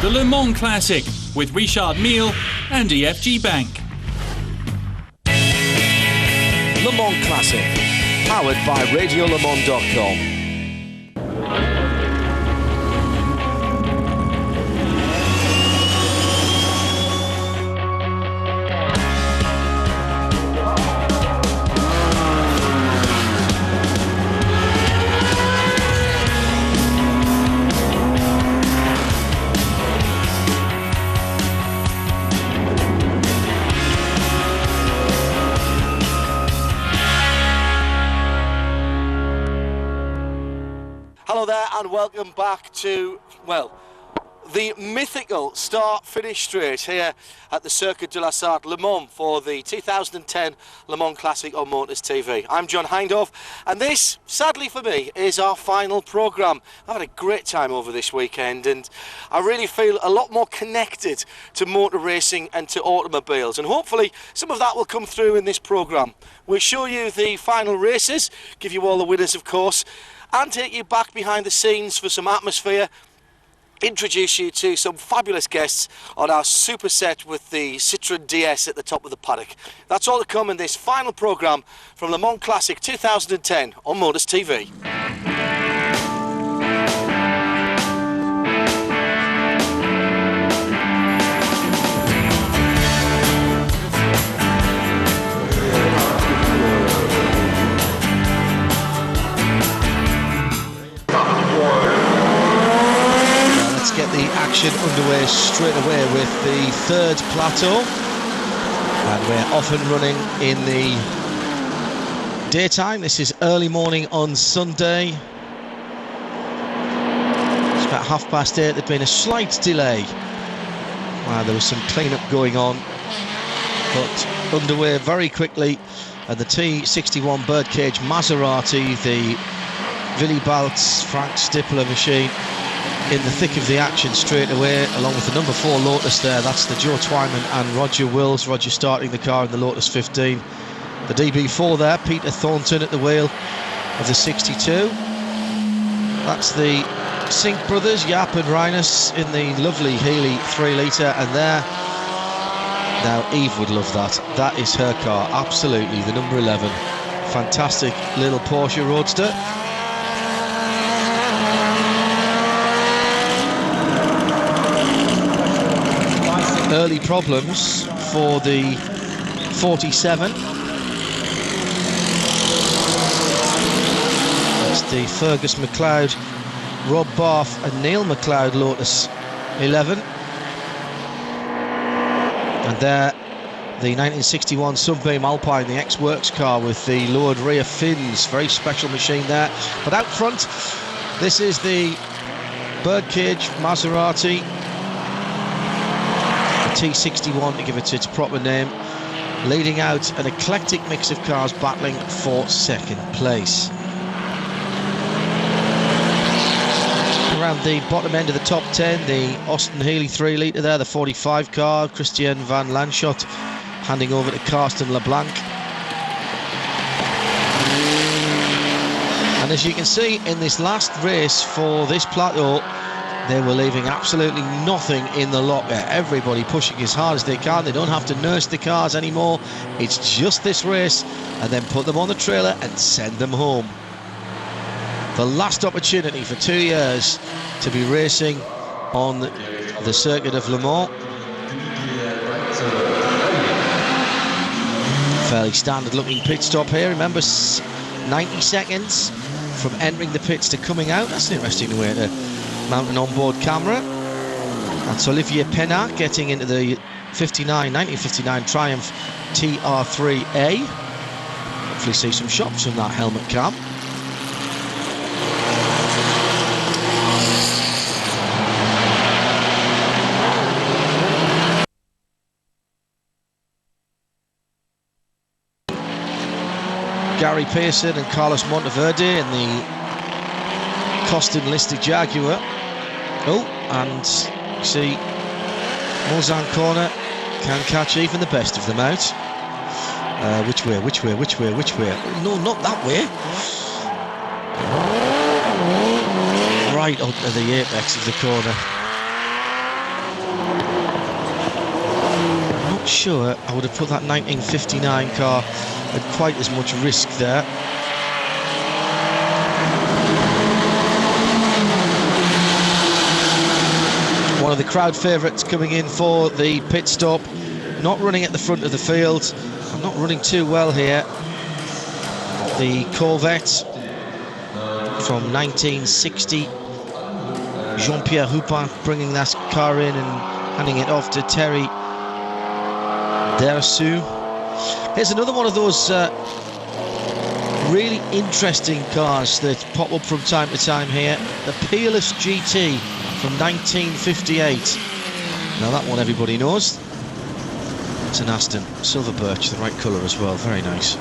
The LeMans Classic with Richard Mille and EFG Bank. LeMans Classic, powered by RadioLeMans.com. Hello there and welcome back to, well, the mythical start-finish straight here at the Circuit de la Sarthe Le Mans for the 2010 Le Mans Classic on MotorsTV. I'm John Hindhaugh and this, sadly for me, is our final programme. I've had a great time over this weekend and I really feel a lot more connected to motor racing and to automobiles, and hopefully some of that will come through in this programme. We'll show you the final races, give you all the winners of course, and take you back behind the scenes for some atmosphere, introduce you to some fabulous guests on our super set with the Citroën DS at the top of the paddock. That's all to come in this final programme from Le Mans Classic 2010 on MotorsTV. Get the action underway straight away with the third plateau, and we're off and running in the daytime. This is early morning on Sunday. It's about 8:30. There'd been a slight delay. There was some clean-up going on, but underway very quickly. And the T61 birdcage Maserati, the Willy Baltz Frank Stippler machine, in the thick of the action straight away, along with the number 4 Lotus there. That's the Joe Twyman and Roger Wills. Roger starting the car in the Lotus 15. The DB4 there, Peter Thornton at the wheel of the 62. That's the Sink brothers, Jaap and Rinus, in the lovely Healey 3 litre. And there, now Eve would love that. That is her car, absolutely, the number 11. Fantastic little Porsche Roadster. Early problems for the 47. That's the Fergus McLeod, Rob Barth and Neil McLeod Lotus 11. And there, the 1961 Sunbeam Alpine, the ex-works car with the lowered rear fins. Very special machine there. But out front, this is the birdcage Maserati T61, to give it its proper name, leading out an eclectic mix of cars battling for second place. Around the bottom end of the top 10, the Austin Healey 3 litre there, the 45 car, Christian van Lanschot handing over to Karsten LeBlanc. And as you can see in this last race for this plateau, they were leaving absolutely nothing in the locker. Everybody pushing as hard as they can. They don't have to nurse the cars anymore. It's just this race, and then put them on the trailer and send them home. The last opportunity for 2 years to be racing on the circuit of Le Mans. Fairly standard looking pit stop here. Remember, 90 seconds from entering the pits to coming out. That's an interesting way to mount an onboard camera. That's Olivier Penat getting into the 1959 Triumph TR3A. Hopefully see some shots from that helmet cam. Gary Pearson and Carlos Monteverde in the Costin listed Jaguar. Oh, and you see Mulsanne corner can catch even the best of them out. Which way? No, not that way. Right onto the apex of the corner. not sure I would have put that 1959 car at quite as much risk there. One of the crowd favourites coming in for the pit stop, not running at the front of the field, and not running too well here. The Corvette from 1960, Jean-Pierre Houpin bringing that car in and handing it off to Terry Dersu. Here's another one of those really interesting cars that pop up from time to time here, the Peerless GT from 1958. Now that one everybody knows. It's an Aston, silver birch, the right colour as well, very nice.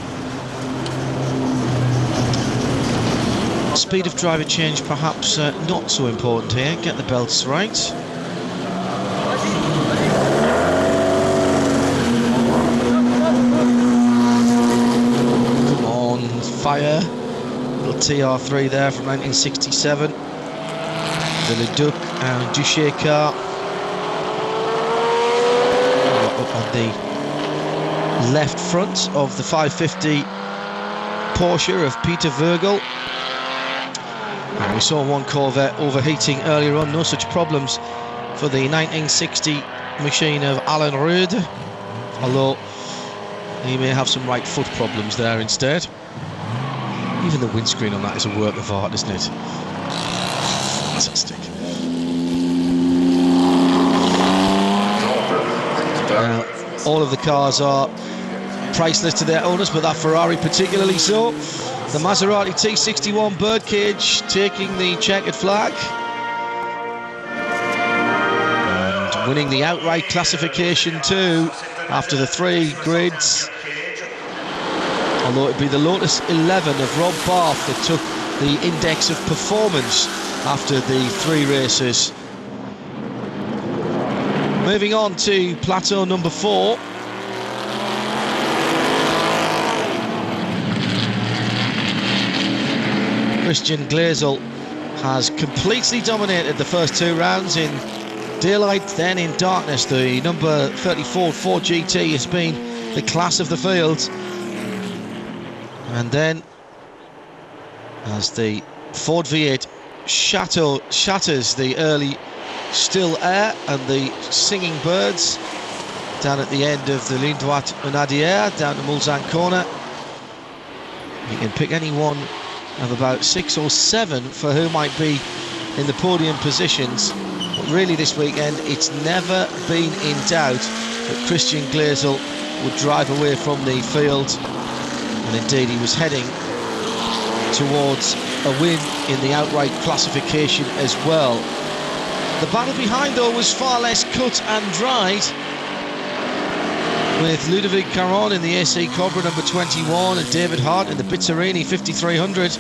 Speed of driver change perhaps not so important here, get the belts right. Come on, fire. Little TR3 there from 1967. The Leduc and Duché car. Up on the left front of the 550 Porsche of Peter Virgil. And we saw one Corvette overheating earlier on, no such problems for the 1960 machine of Alan Rude, although he may have some right foot problems there instead. Even the windscreen on that is a work of art, isn't it? Fantastic. Now, all of the cars are priceless to their owners, but that Ferrari particularly so. The Maserati T61 Birdcage taking the checkered flag and winning the outright classification too after the 3 grids. Although it'd be the Lotus 11 of Rob Barth that took the index of performance after the 3 races. Moving on to plateau number 4. Christian Glezel has completely dominated the first 2 rounds in daylight, then in darkness. The number 34 Ford GT has been the class of the field. And then, as the Ford V8 shatters the early still air and the singing birds down at the end of the Ligne Droite Unadière, down to Mulsanne corner. You can pick any one of about 6 or 7 for who might be in the podium positions. But really this weekend, it's never been in doubt that Christian Glezel would drive away from the field. And indeed, he was heading towards a win in the outright classification as well. The battle behind, though, was far less cut and dried, with Ludovic Caron in the AC Cobra number 21 and David Hart in the Bizzarini 5300.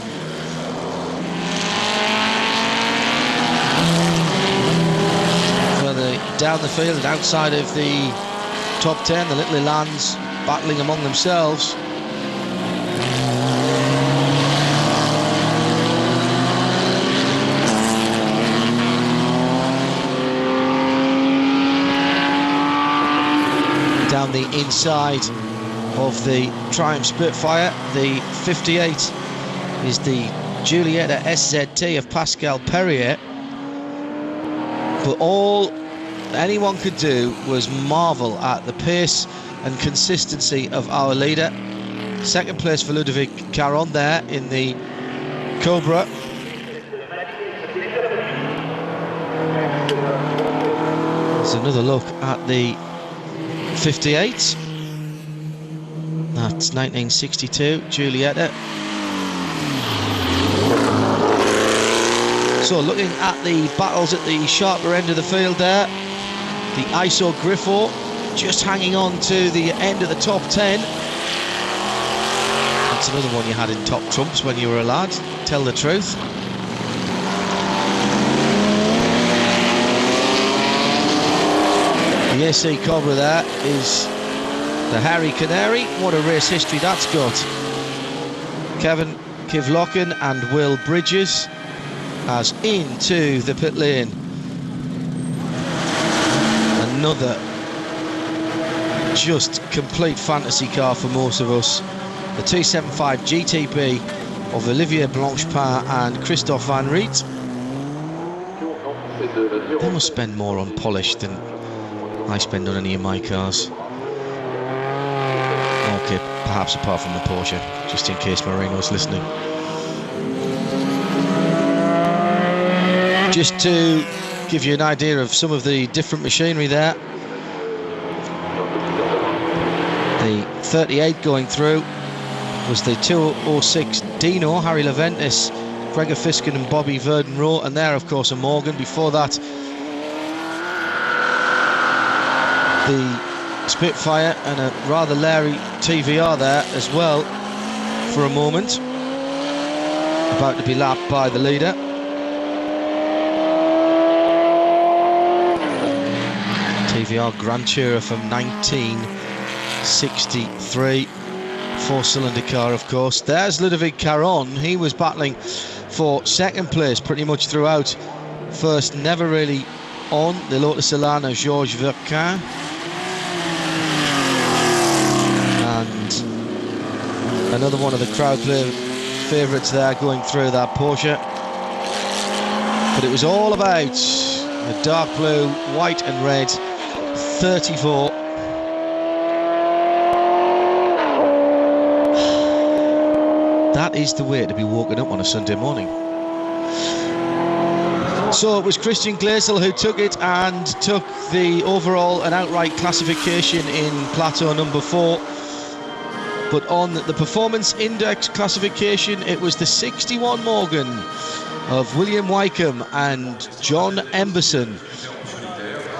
Further down the field and outside of the top 10, the little LeMans battling among themselves. Down the inside of the Triumph Spitfire, the 58 is the Giulietta SZT of Pascal Perrier. But all anyone could do was marvel at the pace and consistency of our leader. Second place for Ludovic Caron there in the Cobra. There's another look at the 58. That's 1962 Giulietta. So looking at the battles at the sharper end of the field there, the ISO Griffo just hanging on to the end of the top 10. That's another one you had in top trumps when you were a lad, tell the truth. The AC Cobra there is the Harry Canary. What a race history that's got. Kevin Kivlocken and Will Bridges as into the pit lane. Another just complete fantasy car for most of us. The 275 GTB of Olivier Blanchepin and Christophe Van Riet. They must spend more on polish than I spend on any of my cars. Okay, perhaps apart from the Porsche, just in case Marino's listening. Just to give you an idea of some of the different machinery there. The 38 going through was the 206 Dino, Harry Leventis, Gregor Fiskin and Bobby Verden-Rowe, and there of course a Morgan. Before that, the Spitfire and a rather leery TVR there as well for a moment, about to be lapped by the leader. TVR Grand Tourer from 1963, four-cylinder car of course. There's Ludovic Caron. He was battling for second place pretty much throughout. First never really on the Lotus Elana Georges Verquin. And another one of the crowd favourites there going through that Porsche. But it was all about the dark blue, white and red 34. That is the way to be walking up on a Sunday morning. So it was Christian Gleisel who took it and took the overall and outright classification in plateau number 4. But on the performance index classification, it was the 61 Morgan of William Wykeham and John Emberson.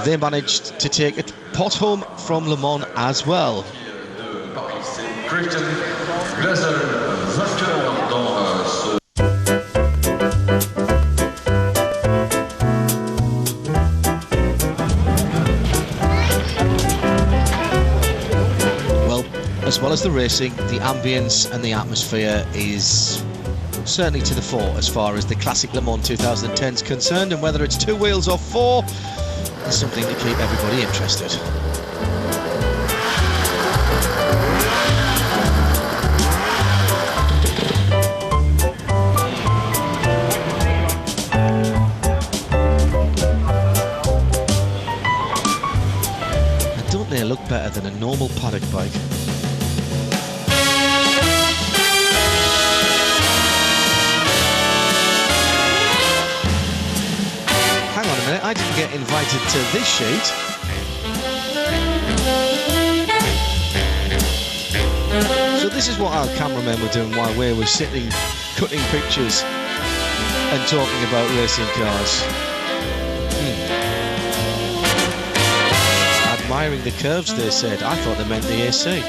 They managed to take a pot home from Le Mans as well. Well, as well as the racing, the ambience and the atmosphere is certainly to the fore as far as the Classic Le Mans 2010 is concerned, and whether it's 2 wheels or 4, it's something to keep everybody interested. And don't they look better than a normal paddock bike? Hang on a minute, I didn't get invited to this shoot. So this is what our cameramen were doing while we were sitting, cutting pictures and talking about racing cars. Admiring the curves, they said. I thought they meant the AC.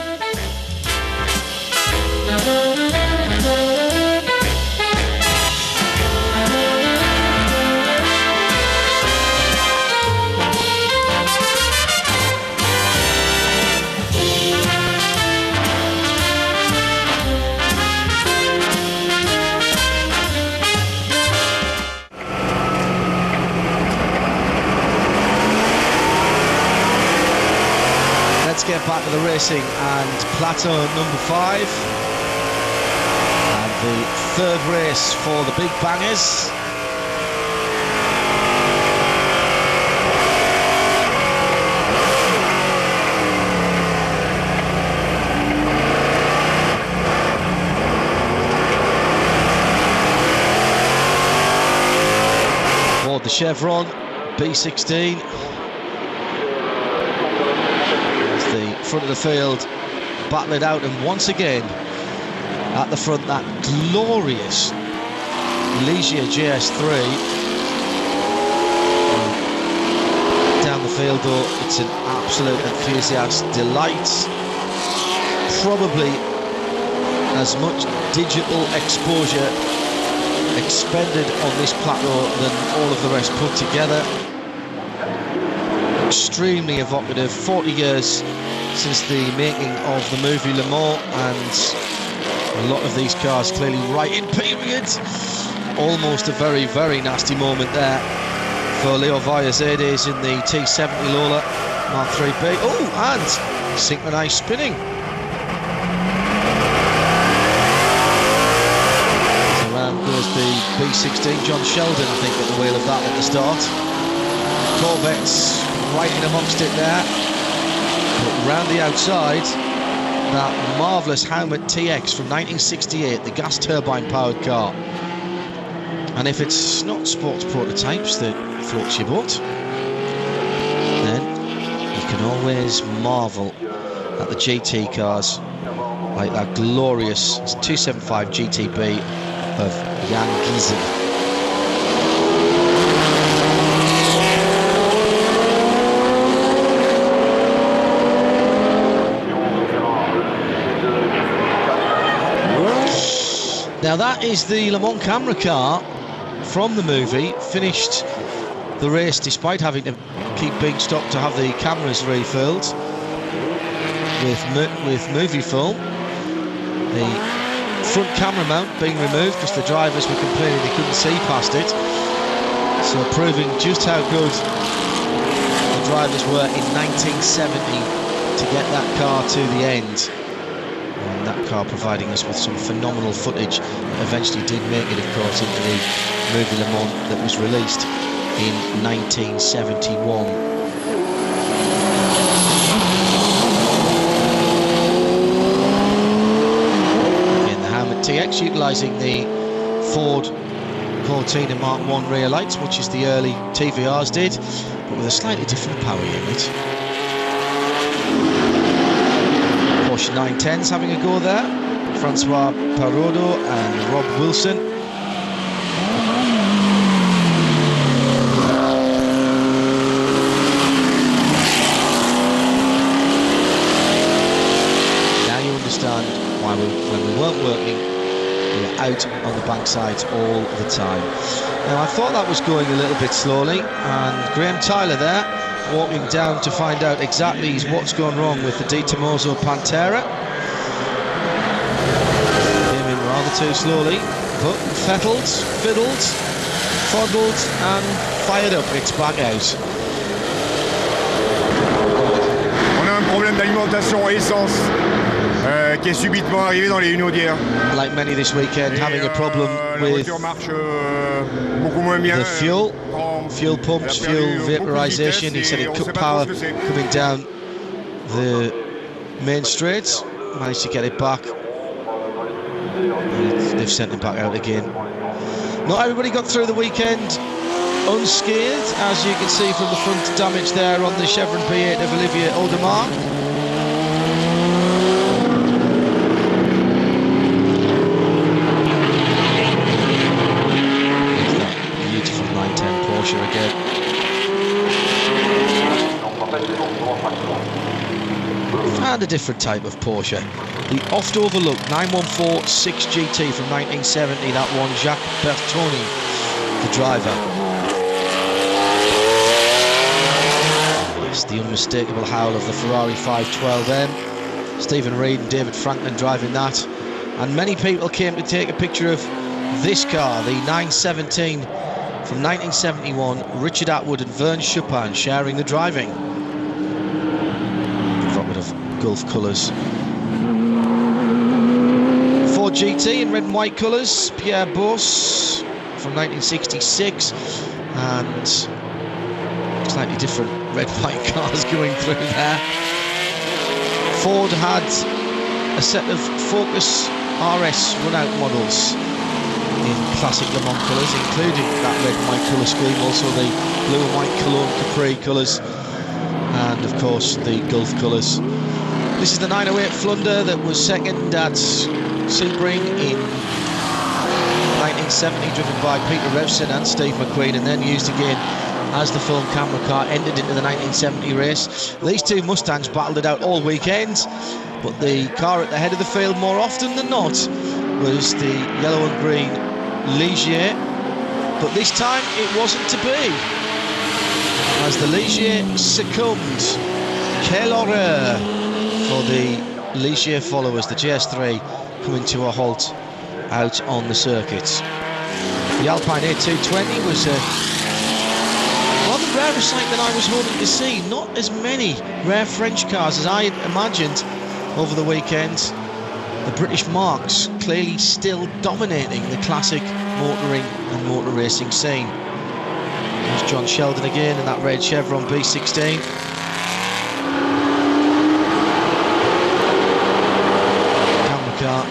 Let's get back to the racing and plateau number 5 and the 3rd race for the big bangers. Aboard the Chevron B16. The front of the field battle it out, and once again at the front that glorious Ligier GS3. Down the field though, it's an absolute enthusiast delight. Probably as much digital exposure expended on this plateau than all of the rest put together. Extremely evocative. 40 years since the making of the movie Le Mans, and a lot of these cars clearly right in period. Almost a very, very nasty moment there for Leo Vallazedes in the T70 Lola. Mark 3B. Oh, and synchronised spinning. So around goes the B16. John Sheldon, I think, at the wheel of that at the start. Corvette's right in amongst it there. But round the outside, that marvellous Helmet TX from 1968, the gas turbine powered car. And if it's not sports prototypes that floats your boat, then you can always marvel at the GT cars, like that glorious 275 GTB of Jan Giesen. Now that is the Le Mans camera car from the movie, finished the race despite having to keep being stopped to have the cameras refilled with movie film. The front camera mount being removed because the drivers were complaining they couldn't see past it. So proving just how good the drivers were in 1970 to get that car to the end. And that car providing us with some phenomenal footage that eventually did make it, of course, into the movie Le Mans that was released in 1971. Again, the Helmet TX utilising the Ford Cortina Mark 1 rear lights, much as the early TVRs did, but with a slightly different power unit. Porsche 910s having a go there. Francois Parodo and Rob Wilson. Now you understand why when we weren't working, we were out on the banksides all the time. Now I thought that was going a little bit slowly, and Graham Tyler there walking down to find out exactly what's gone wrong with the Di Tomaso Pantera. Came in rather too slowly, but fettled, fiddled, foddled and fired up. It's back out. On a un problème d'alimentation essence qui est subitement arrivé dans les Hunaudières. Like many this weekend, having a problem with the fuel pumps, fuel vaporization. He said it cut power coming down the main straight. Managed to get it back. They've sent him back out again. Not everybody got through the weekend unscathed, as you can see from the front damage there on the Chevron P8 of Olivier Audemars. Again. And a different type of Porsche, the oft overlooked 914 6 GT from 1970, that one Jacques Bertoni, the driver. It's the unmistakable howl of the Ferrari 512M. Stephen Reed and David Franklin driving that, and many people came to take a picture of this car, the 917 from 1971, Richard Atwood and Vern Chopin sharing the driving. Provocative Gulf colours. Ford GT in red and white colours, Pierre Bosse from 1966, and slightly different red and white cars going through there. Ford had a set of Focus RS run-out models in classic Le Mans colours, including that red and white colour scheme, also the blue and white Cologne Capri colours, and of course the Gulf colours. This is the 908 Flunder that was second at Sebring in 1970, driven by Peter Revson and Steve McQueen, and then used again as the film camera car entered into the 1970 race. These two Mustangs battled it out all weekend, but the car at the head of the field more often than not was the yellow and green Ligier, but this time it wasn't to be, as the Ligier succumbed. Quelle horreur for the Ligier followers, the GS3 coming to a halt out on the circuit. The Alpine A220 was a rather rarer sight than I was hoping to see. Not as many rare French cars as I had imagined over the weekend. The British marques clearly still dominating the classic motoring and motor racing scene. There's John Sheldon again in that red Chevron B16. Camera car,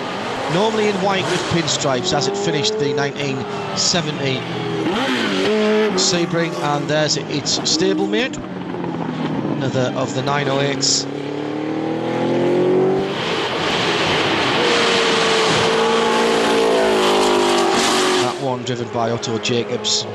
normally in white with pinstripes, as it finished the 1970 Sebring, and there's its stablemate, another of the 908s. That one driven by Otto Jacobs.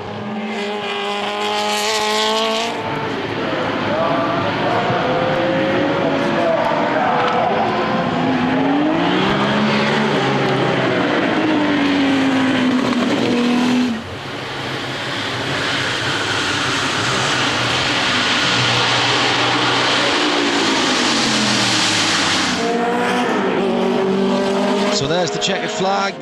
So there's the checkered flag,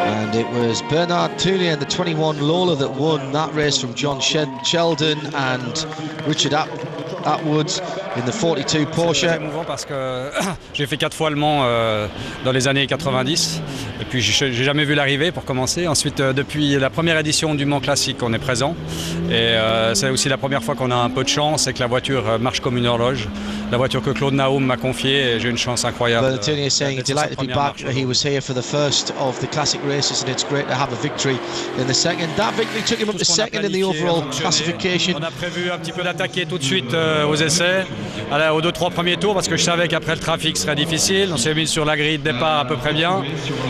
and it was Bernard Tounier and the 21 Lola that won that race from John Sheldon and Richard Atwood in the 42 Porsche. C'est émouvant parce que j'ai fait 4 fois le Mans dans les années 90 et puis j'ai jamais vu l'arrivée pour commencer. Ensuite depuis la première édition du Mans Classic on est présent et c'est aussi la première fois qu'on a un peu de chance et que la voiture marche comme une horloge. La voiture que Claude Naoum m'a confiée et j'ai une chance incroyable. Bernard Tounier saying he's delighted to be back. He was here for the first of the classic races and it's great to have a victory in the second. That victory took him up to second in the overall classification. On a prévu un petit peu d'attaquer tout de suite aux essais, aux 2-3 premiers tours parce que je savais qu'après le trafic serait difficile. On s'est mis sur la grille de départ à peu près bien.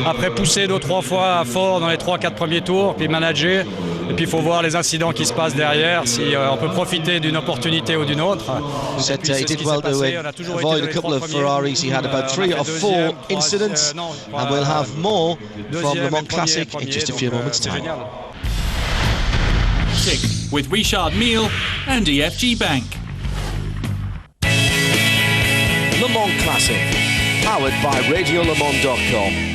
Après pousser 2-3 fois fort dans les 3-4 premiers tours, puis manager. Et puis il faut voir les incidents qui se passent derrière, si on peut profiter d'une opportunité ou d'une autre. He did well to avoid a couple of Ferraris. He had about 3 or 4 incidents, and we'll have more from Le Mans Classic in just a few moments' time. With Richard Mille and EFG Bank. Le Mans Classic, powered by RadioLeMans.com.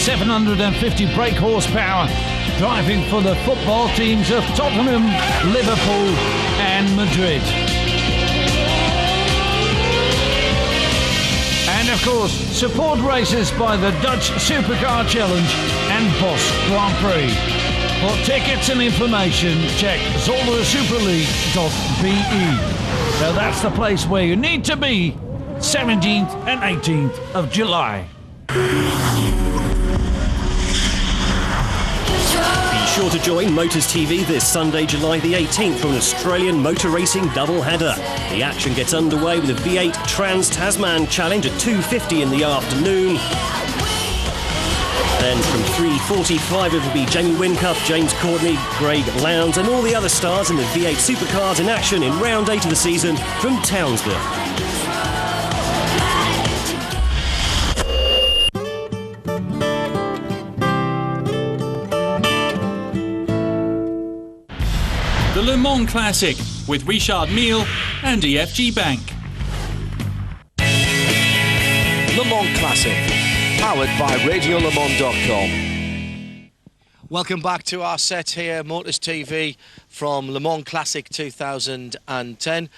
750 brake horsepower, driving for the football teams of Tottenham, Liverpool and Madrid. And of course, support races by the Dutch Supercar Challenge and Bosch Grand Prix. For tickets and information, check zoldersuperleague.be. So that's the place where you need to be, 17th and 18th of July. Be sure to join MotorsTV this Sunday, July the 18th for an Australian motor racing doubleheader. The action gets underway with the V8 Trans-Tasman Challenge at 2:50 in the afternoon. Then from 3:45 it will be Jamie Wincup, James Courtney, Greg Lowndes and all the other stars in the V8 Supercars in action in round 8 of the season from Townsville. The Le Mans Classic with Richard Mille and EFG Bank. Le Mans Classic, powered by RadioLeMans.com. Welcome back to our set here, Motors TV from Le Mans Classic 2010.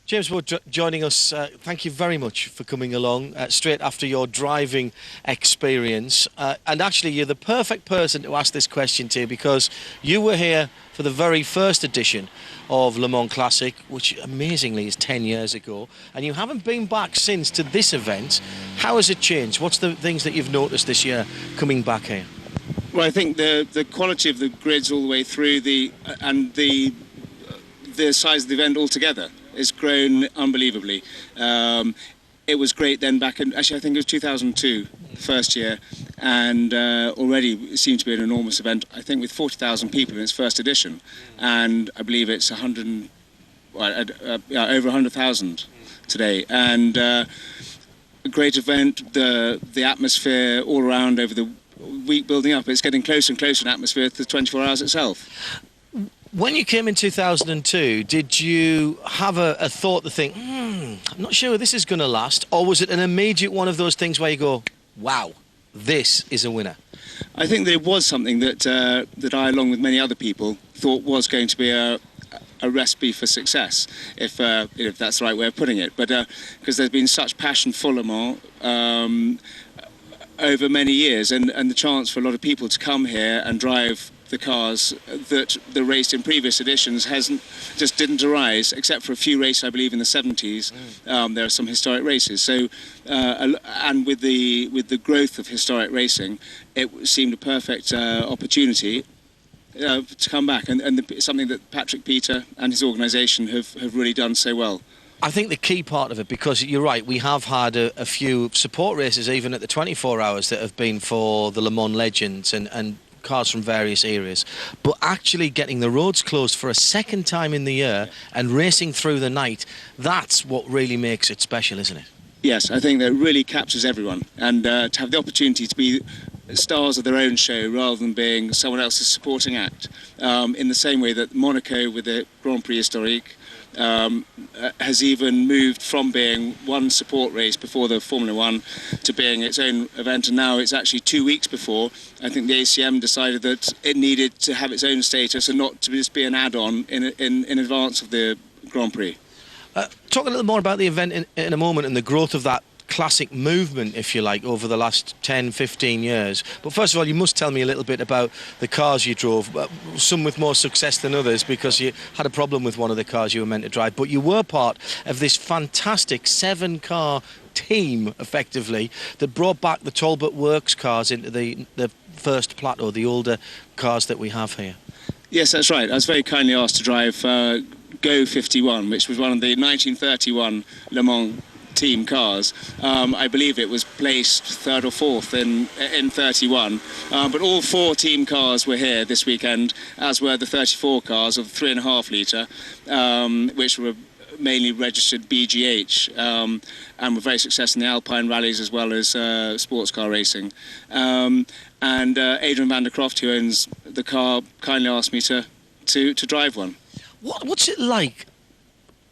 James Wood joining us. Thank you very much for coming along straight after your driving experience. And actually, you're the perfect person to ask this question to because you were here for the very first edition of Le Mans Classic, which amazingly is 10 years ago, and you haven't been back since to this event. How has it changed? What's the things that you've noticed this year coming back here? Well, I think the quality of the grids all the way through and the size of the event altogether has grown unbelievably. It was great then back in, actually I think it was 2002, the first year, and already it seemed to be an enormous event, I think with 40,000 people in its first edition, and I believe it's over 100,000 today, and a great event, the atmosphere all around over the week building up, it's getting closer and closer in atmosphere to the 24 hours itself. When you came in 2002, did you have a thought to think, I'm not sure this is going to last, or was it an immediate one of those things where you go, wow, this is a winner? I think there was something that that I, along with many other people, thought was going to be a recipe for success, if that's the right way of putting it. But because there's been such passion for Le Mans over many years, and the chance for a lot of people to come here and drive the cars that the raced in previous editions didn't arise, except for a few races, I believe, in the 70s. There are some historic races. So, and with the growth of historic racing, it seemed a perfect opportunity to come back, and something that Patrick Peter and his organisation have really done so well. I think the key part of it, because you're right, we have had a few support races, even at the 24 hours, that have been for the Le Mans legends and cars from various areas, but actually getting the roads closed for a second time in the year and racing through the night, that's what really makes it special, isn't it? Yes, I think that really captures everyone, and to have the opportunity to be stars of their own show rather than being someone else's supporting act, in the same way that Monaco with the Grand Prix Historique has even moved from being one support race before the Formula One to being its own event, and now it's actually 2 weeks before. I think the ACM decided that it needed to have its own status and not to just be an add-on in advance of the Grand Prix. Talk a little more about the event in a moment and the growth of that classic movement, if you like, over the last 10, 15 years. But first of all, you must tell me a little bit about the cars you drove, some with more success than others, because you had a problem with one of the cars you were meant to drive. But you were part of this fantastic 7-car team, effectively, that brought back the Talbot Works cars into the first plateau, the older cars that we have here. Yes, that's right. I was very kindly asked to drive Go 51, which was one of the 1931 Le Mans team cars. I believe it was placed 3rd or 4th in 31, but all 4 team cars were here this weekend, as were the 34 cars of 3.5 litre, which were mainly registered BGH, and were very successful in the Alpine rallies as well as sports car racing. And Adrian van der Croft, who owns the car, kindly asked me to drive one. What's it like,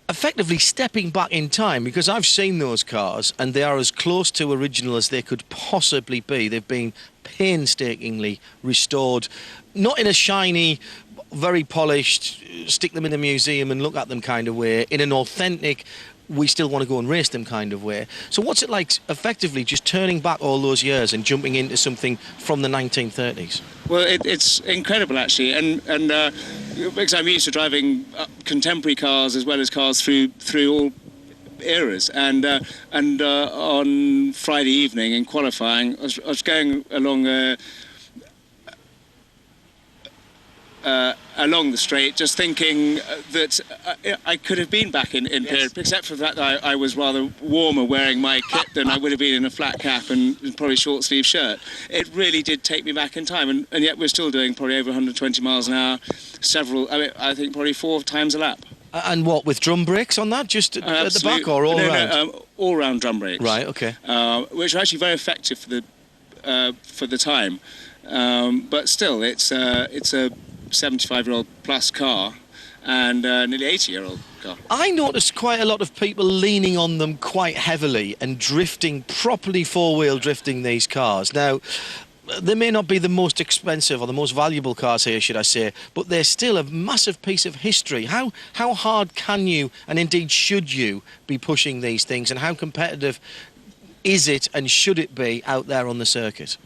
effectively stepping back in time? Because I've seen those cars and they are as close to original as they could possibly be. They've been painstakingly restored, not in a shiny, very polished, stick them in a museum and look at them kind of way, in an authentic, we still want to go and race them kind of way. So what's it like, effectively, just turning back all those years and jumping into something from the 1930s? Well, it's incredible, actually, and because I'm used to driving contemporary cars as well as cars through all eras, and on Friday evening in qualifying, I was going along along the straight, just thinking that I could have been back in period, except for the fact that I was rather warmer wearing my kit than I would have been in a flat cap and probably short sleeve shirt. It really did take me back in time, and yet we're still doing probably over 120 miles an hour, I think probably 4 times a lap. And what, with drum brakes on that, just at the back or all round? No, all round drum brakes. Right, okay. Which are actually very effective for the time, but still, it's a 75-year-old plus car and nearly 80-year-old car. I noticed quite a lot of people leaning on them quite heavily and drifting, properly four-wheel drifting these cars. Now, they may not be the most expensive or the most valuable cars here, should I say, but they're still a massive piece of history. How hard can you, and indeed should you, be pushing these things, and how competitive is it and should it be out there on the circuit?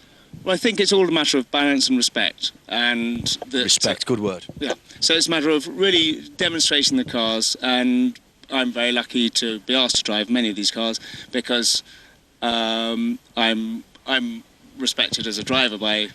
Well, I think it's all a matter of balance and respect. And respect, good word. Yeah. So it's a matter of really demonstrating the cars, and I'm very lucky to be asked to drive many of these cars because I'm respected as a driver by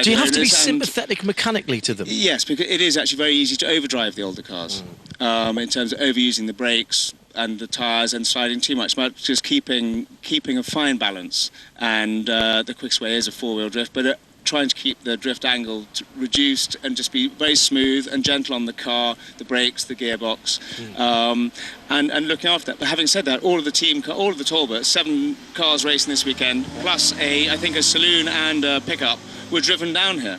Do you have to be sympathetic mechanically to them? Yes, because it is actually very easy to overdrive the older cars in terms of overusing the brakes and the tyres and sliding too much, but just keeping a fine balance. And the quickest way is a four-wheel drift, but trying to keep the drift angle reduced and just be very smooth and gentle on the car, the brakes, the gearbox, and looking after that. But having said that, all of the Talbot, 7 cars racing this weekend, plus I think a saloon and a pickup, were driven down here,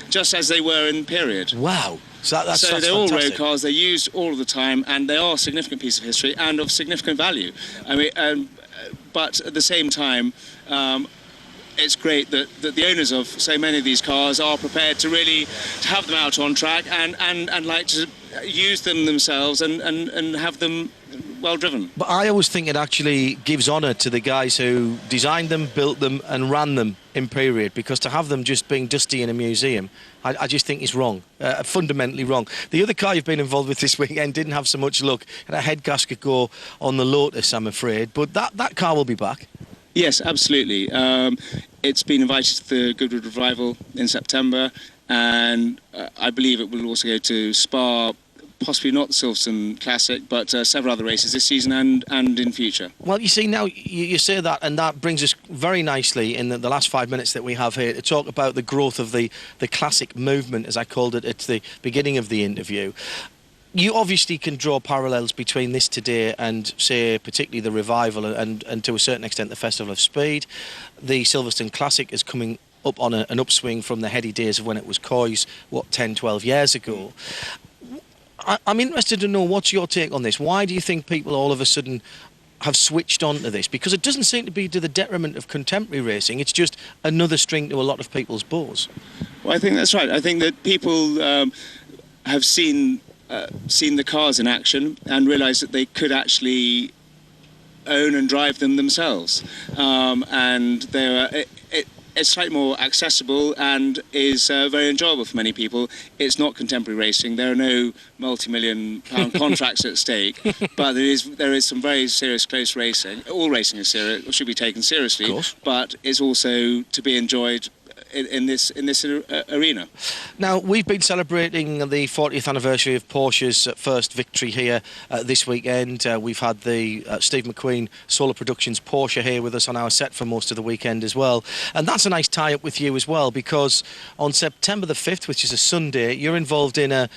just as they were in period. Wow. So that's they're all road fantastic. cars. They're used all of the time, and they are a significant piece of history and of significant value. I mean, but at the same time, it's great that the owners of so many of these cars are prepared to really have them out on track and like to use them themselves and have them well driven. But I always think it actually gives honour to the guys who designed them, built them and ran them in period, because to have them just being dusty in a museum, I just think is wrong, fundamentally wrong. The other car you've been involved with this weekend didn't have so much luck, and a head gasket go on the Lotus, I'm afraid, but that car will be back. Yes, absolutely. It's been invited to the Goodwood Revival in September, and I believe it will also go to Spa, possibly not the Silverstone Classic, but several other races this season and in future. Well, you see, now you say that, and that brings us very nicely in the last 5 minutes that we have here to talk about the growth of the classic movement, as I called it at the beginning of the interview. You obviously can draw parallels between this today and, say, particularly the Revival and to a certain extent the Festival of Speed. The Silverstone Classic is coming up on an upswing from the heady days of when it was Coy's, 10, 12 years ago. I'm interested to know, what's your take on this? Why do you think people all of a sudden have switched on to this? Because it doesn't seem to be to the detriment of contemporary racing. It's just another string to a lot of people's bows. Well, I think that's right. I think that people have seen the cars in action and realised that they could actually own and drive them themselves, and it's slightly more accessible and is very enjoyable for many people. It's not contemporary racing. There are no multi-million pound contracts at stake, but there is some very serious close racing. All racing is serious, should be taken seriously, of course, but it's also to be enjoyed in this arena. Now, we've been celebrating the 40th anniversary of Porsche's first victory here this weekend. We've had the Steve McQueen Solar Productions Porsche here with us on our set for most of the weekend as well. And that's a nice tie-up with you as well, because on September the 5th, which is a Sunday, you're involved in a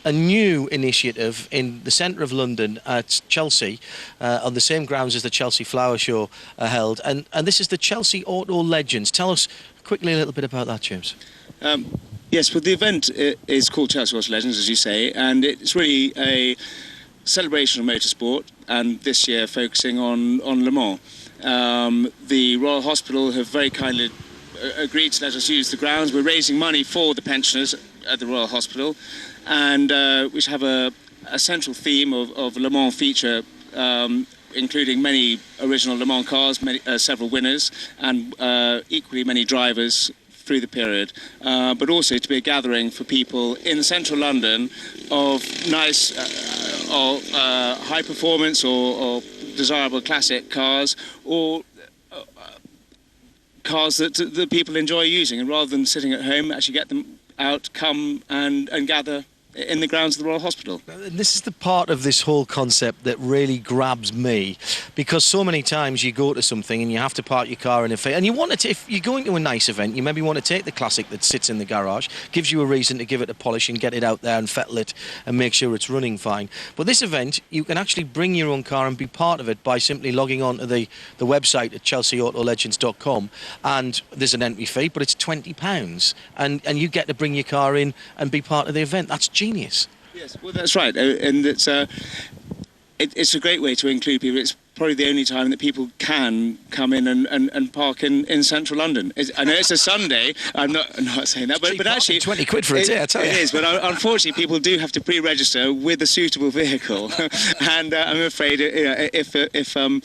new initiative in the centre of London at Chelsea, on the same grounds as the Chelsea Flower Show held. And this is the Chelsea Auto Legends. Tell us quickly a little bit about that, James. Yes, well, the event is called Chelsea Auto Legends, as you say, and it's really a celebration of motorsport, and this year focusing on Le Mans. The Royal Hospital have very kindly agreed to let us use the grounds. We're raising money for the pensioners at the Royal Hospital, and we have a central theme of Le Mans feature, including many original Le Mans cars, several winners, and equally many drivers through the period, but also to be a gathering for people in central London of nice, high performance or desirable classic cars, or cars that people enjoy using, and rather than sitting at home, actually get them out, come and gather in the grounds of the Royal Hospital. This is the part of this whole concept that really grabs me, because so many times you go to something and you have to park your car in a and you want to, if you're going to a nice event, you maybe want to take the classic that sits in the garage, gives you a reason to give it a polish and get it out there and fettle it and make sure it's running fine. But this event, you can actually bring your own car and be part of it by simply logging on to the website at chelseaautolegends.com, and there's an entry fee, but it's £20, and you get to bring your car in and be part of the event. That's genius. Yes, well, that's right, and it's a great way to include people. It's probably the only time that people can come in and park in central London. I know it's a Sunday. I'm not saying that, but actually 20 quid for a day, I tell you. It is, but unfortunately people do have to pre-register with a suitable vehicle, and I'm afraid if an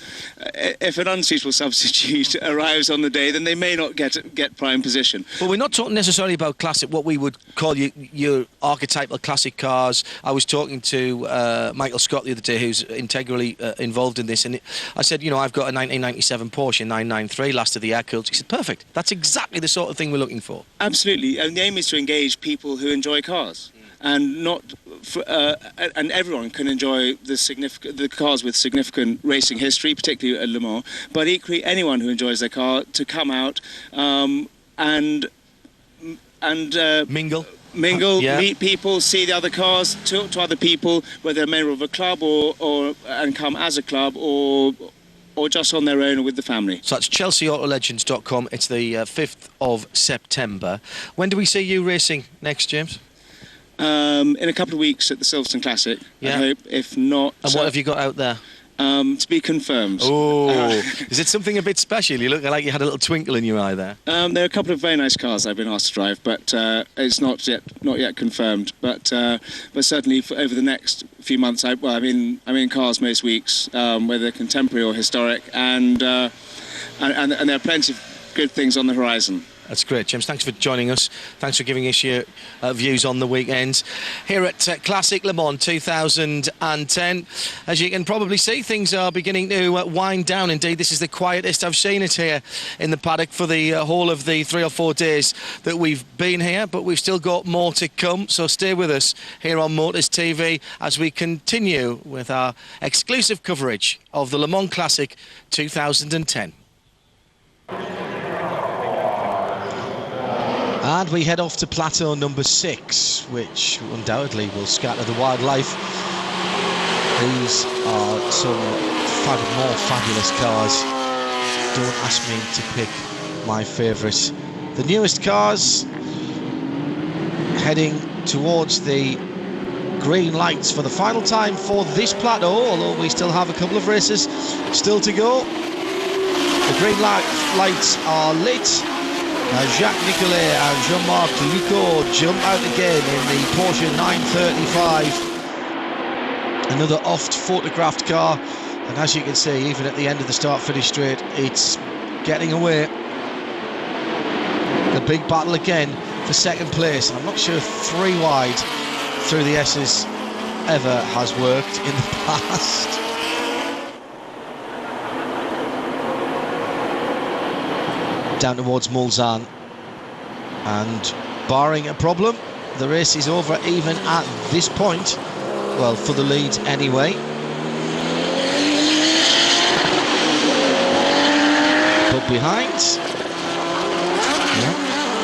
unsuitable substitute arrives on the day, then they may not get prime position. But we're not talking necessarily about classic, what we would call your archetypal classic cars. I was talking to Michael Scott the other day, who's integrally involved in this, and I said, you know, I've got a 1997 Porsche 993, last of the air-cooled. He said, perfect. That's exactly the sort of thing we're looking for. Absolutely, and the aim is to engage people who enjoy cars, and and everyone can enjoy the cars with significant racing history, particularly at Le Mans. But equally, anyone who enjoys their car to come out and mingle, yeah. Meet people, see the other cars, talk to other people, whether they're a member of a club and come as a club, or just on their own or with the family. So that's chelseaautolegends.com. It's the 5th of September. When do we see you racing next, James? In a couple of weeks at the Silverstone Classic, Yeah. I hope. If not... And what have you got out there? To be confirmed. Oh, is it something a bit special? You look like you had a little twinkle in your eye there. There are a couple of very nice cars I've been asked to drive, but it's not yet confirmed. But certainly over the next few months, I'm in cars most weeks, whether contemporary or historic, and there are plenty of good things on the horizon. That's great, James. Thanks for joining us. Thanks for giving us your views on the weekend here at Classic Le Mans 2010. As you can probably see, things are beginning to wind down. Indeed, this is the quietest I've seen it here in the paddock for the whole of the 3 or 4 days that we've been here, but we've still got more to come, so stay with us here on Motors TV as we continue with our exclusive coverage of the Le Mans Classic 2010. And we head off to plateau number 6, which undoubtedly will scatter the wildlife. These are some more fabulous cars. Don't ask me to pick my favourite. The newest cars heading towards the green lights for the final time for this plateau, although we still have a couple of races still to go. The green lights are lit. Jacques Nicolet and Jean-Marc Lucot jump out again in the Porsche 935. Another oft photographed car, and as you can see, even at the end of the start-finish straight, it's getting away. The big battle again for second place. I'm not sure 3 wide through the S's ever has worked in the past. Down towards Mulsanne, and barring a problem, the race is over even at this point. Well, for the lead anyway. But behind, yeah,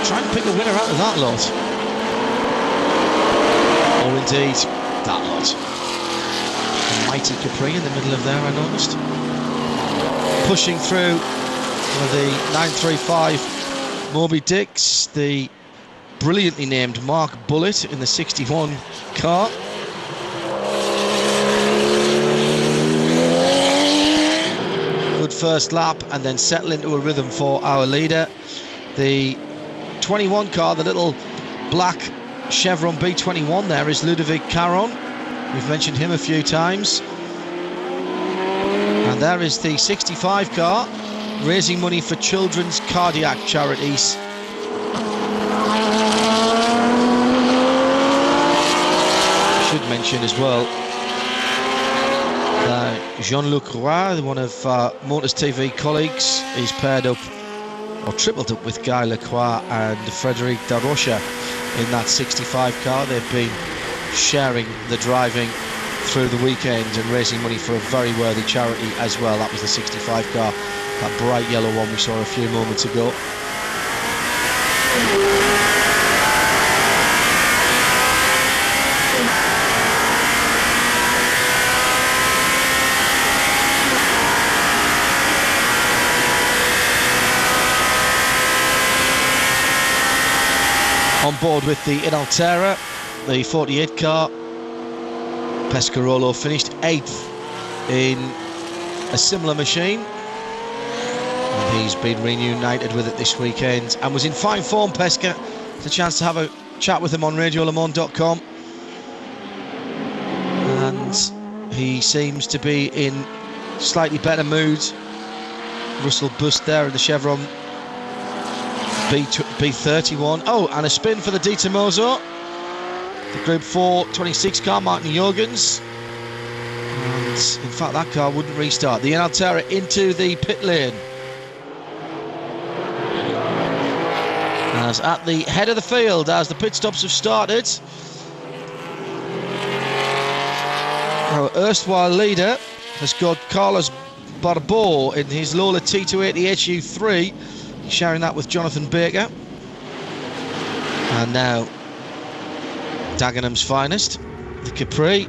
trying to pick a winner out of that lot, or indeed that lot. A mighty Capri in the middle of there, I noticed, pushing through the 935 Moby Dicks, the brilliantly named Mark Bullitt in the 61 car. Good first lap, and then settle into a rhythm for our leader. The 21 car, the little black Chevron B21 there, is Ludovic Caron. We've mentioned him a few times. And there is the 65 car, raising money for children's cardiac charities. I should mention as well Jean-Luc Roy, one of Motors TV colleagues, is paired up or tripled up with Guy Lacroix and Frédéric Darocha in that 65 car. They've been sharing the driving through the weekend and raising money for a very worthy charity as well. That was the 65 car, that bright yellow one we saw a few moments ago. On board with the Inaltera, the 48 car, Pescarolo finished 8th in a similar machine. And he's been reunited with it this weekend and was in fine form, Pesca. It's a chance to have a chat with him on radiolemans.com. And he seems to be in slightly better mood. Russell Bust there in the Chevron B31. Oh, and a spin for the Di Tomaso. The Group 4 26 car, Martin Jorgens. And in fact, that car wouldn't restart. The Inaltera into the pit lane. As at the head of the field, as the pit stops have started, our erstwhile leader has got Carlos Barbeau in his Lola T280 HU3, sharing that with Jonathan Baker. And now Dagenham's finest, the Capri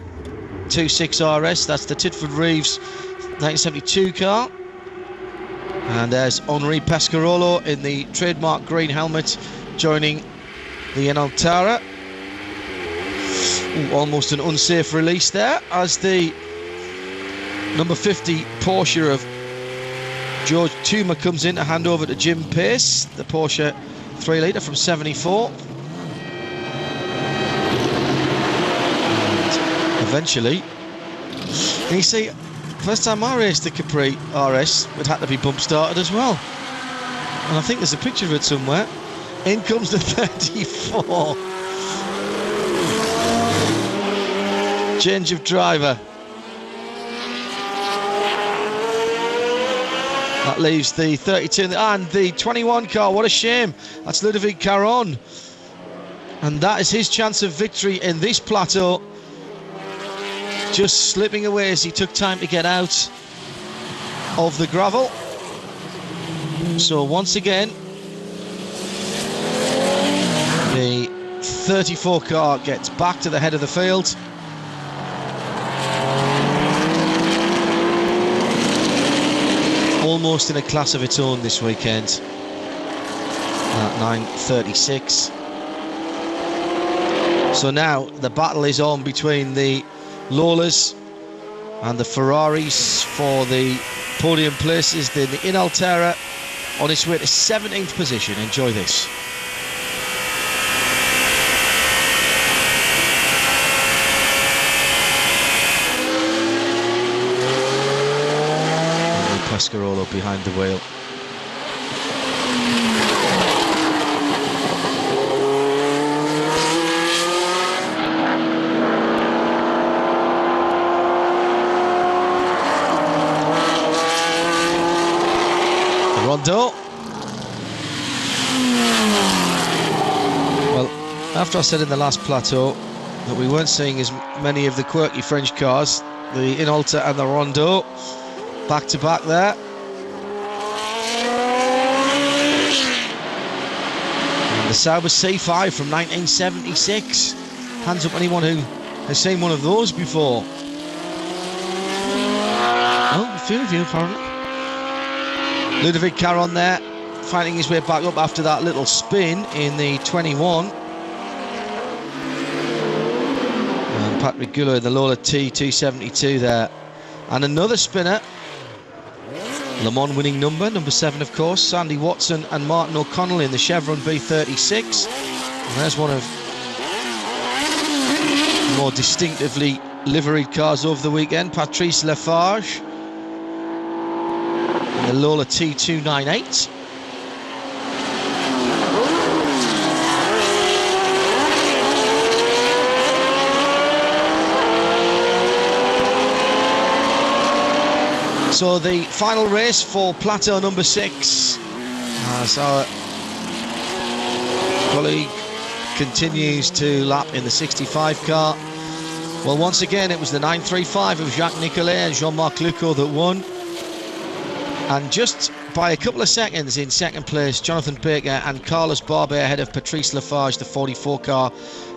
26 RS, that's the Titford Reeves 1972 car. And there's Henri Pescarolo in the trademark green helmet, joining the Inaltara. Ooh, almost an unsafe release there as the number 50 Porsche of George Tuma comes in to hand over to Jim Pace, the Porsche 3 litre from 74. And eventually, and you see, first time I raced the Capri RS, it had to be bump started as well. And I think there's a picture of it somewhere. In comes the 34. Change of driver. That leaves the 32 and the 21 car. What a shame. That's Ludovic Caron. And that is his chance of victory in this plateau. Just slipping away as he took time to get out of the gravel. So once again, the 34 car gets back to the head of the field. Almost in a class of its own this weekend at 9:36. So now the battle is on between the Lawlers and the Ferraris for the podium places. The Inalterra on its way to 17th position. Enjoy this. Pescarolo behind the wheel. Rondo. Well, after I said in the last plateau that we weren't seeing as many of the quirky French cars, the Inalta and the Rondo back to back there. And the Sauber C5 from 1976. Hands up anyone who has seen one of those before. Oh, a few of you apparently. Ludovic Caron there, fighting his way back up after that little spin in the 21. And Patrick Gullo in the Lola T272 there. And another spinner. Le Mans winning number 7 of course, Sandy Watson and Martin O'Connell in the Chevron B36. And there's one of the more distinctively liveried cars over the weekend, Patrice Lafarge in the Lola T298. So the final race for plateau number 6, as our colleague continues to lap in the 65 car. Well, once again, it was the 935 of Jacques Nicolet and Jean-Marc Lucot that won. And just by a couple of seconds in second place, Jonathan Baker and Carlos Barber ahead of Patrice Lafarge, the 44 car,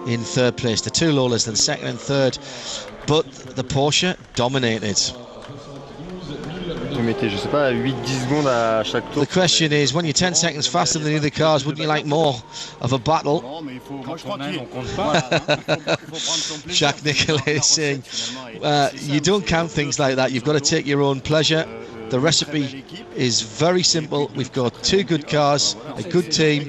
in third place. The two Lolas then second and third, but the Porsche dominated. The question is, when you're 10 seconds faster than the other cars, wouldn't you like more of a battle? Jacques Nicolet is saying, you don't count things like that, you've got to take your own pleasure. The recipe is very simple. We've got two good cars, a good team,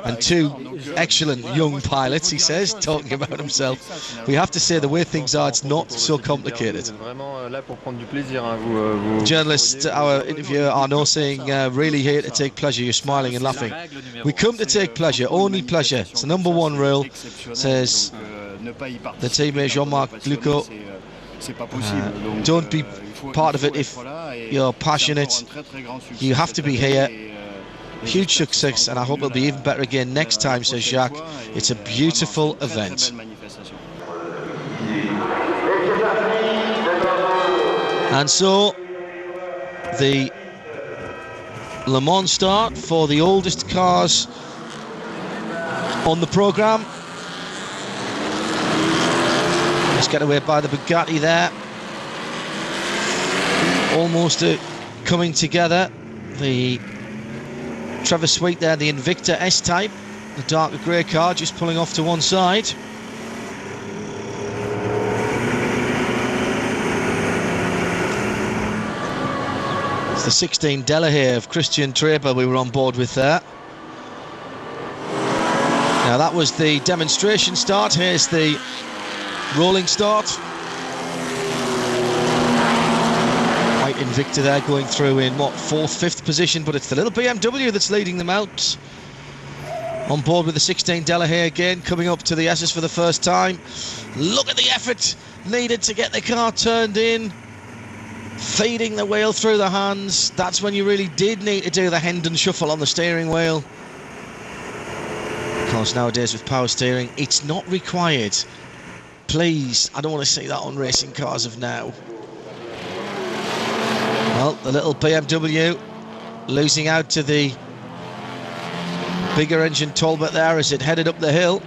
and two excellent young pilots, he says, talking about himself. We have to say, the way things are, it's not so complicated. Journalist, our interviewer, Arnaud, saying, really here to take pleasure. You're smiling and laughing. We come to take pleasure, only pleasure. It's the number one rule, says the teammate Jean-Marc Lucot. Don't be part of it if you're passionate. You have to be here. Huge success, and I hope it'll be even better again next time, says Jacques. It's a beautiful event. And so the Le Mans start for the oldest cars on the programme. Let's get away by the Bugatti there. Almost coming together. The Trevor Sweet there, the Invicta S-Type, the darker grey car, just pulling off to one side. the 16 Delahaye of Christian Traber we were on board with there. Now that was the demonstration start. Here's the rolling start. White Invicta there going through in what, 4th, 5th position, but it's the little BMW that's leading them out. On board with the 16 Delahaye again, coming up to the S's for the first time. Look at the effort needed to get the car turned in. Feeding the wheel through the hands. That's when you really did need to do the Hendon shuffle on the steering wheel. Of course, nowadays with power steering, it's not required. Please, I don't want to see that on racing cars of now. Well, the little BMW losing out to the bigger engine Talbot there as it headed up the hill.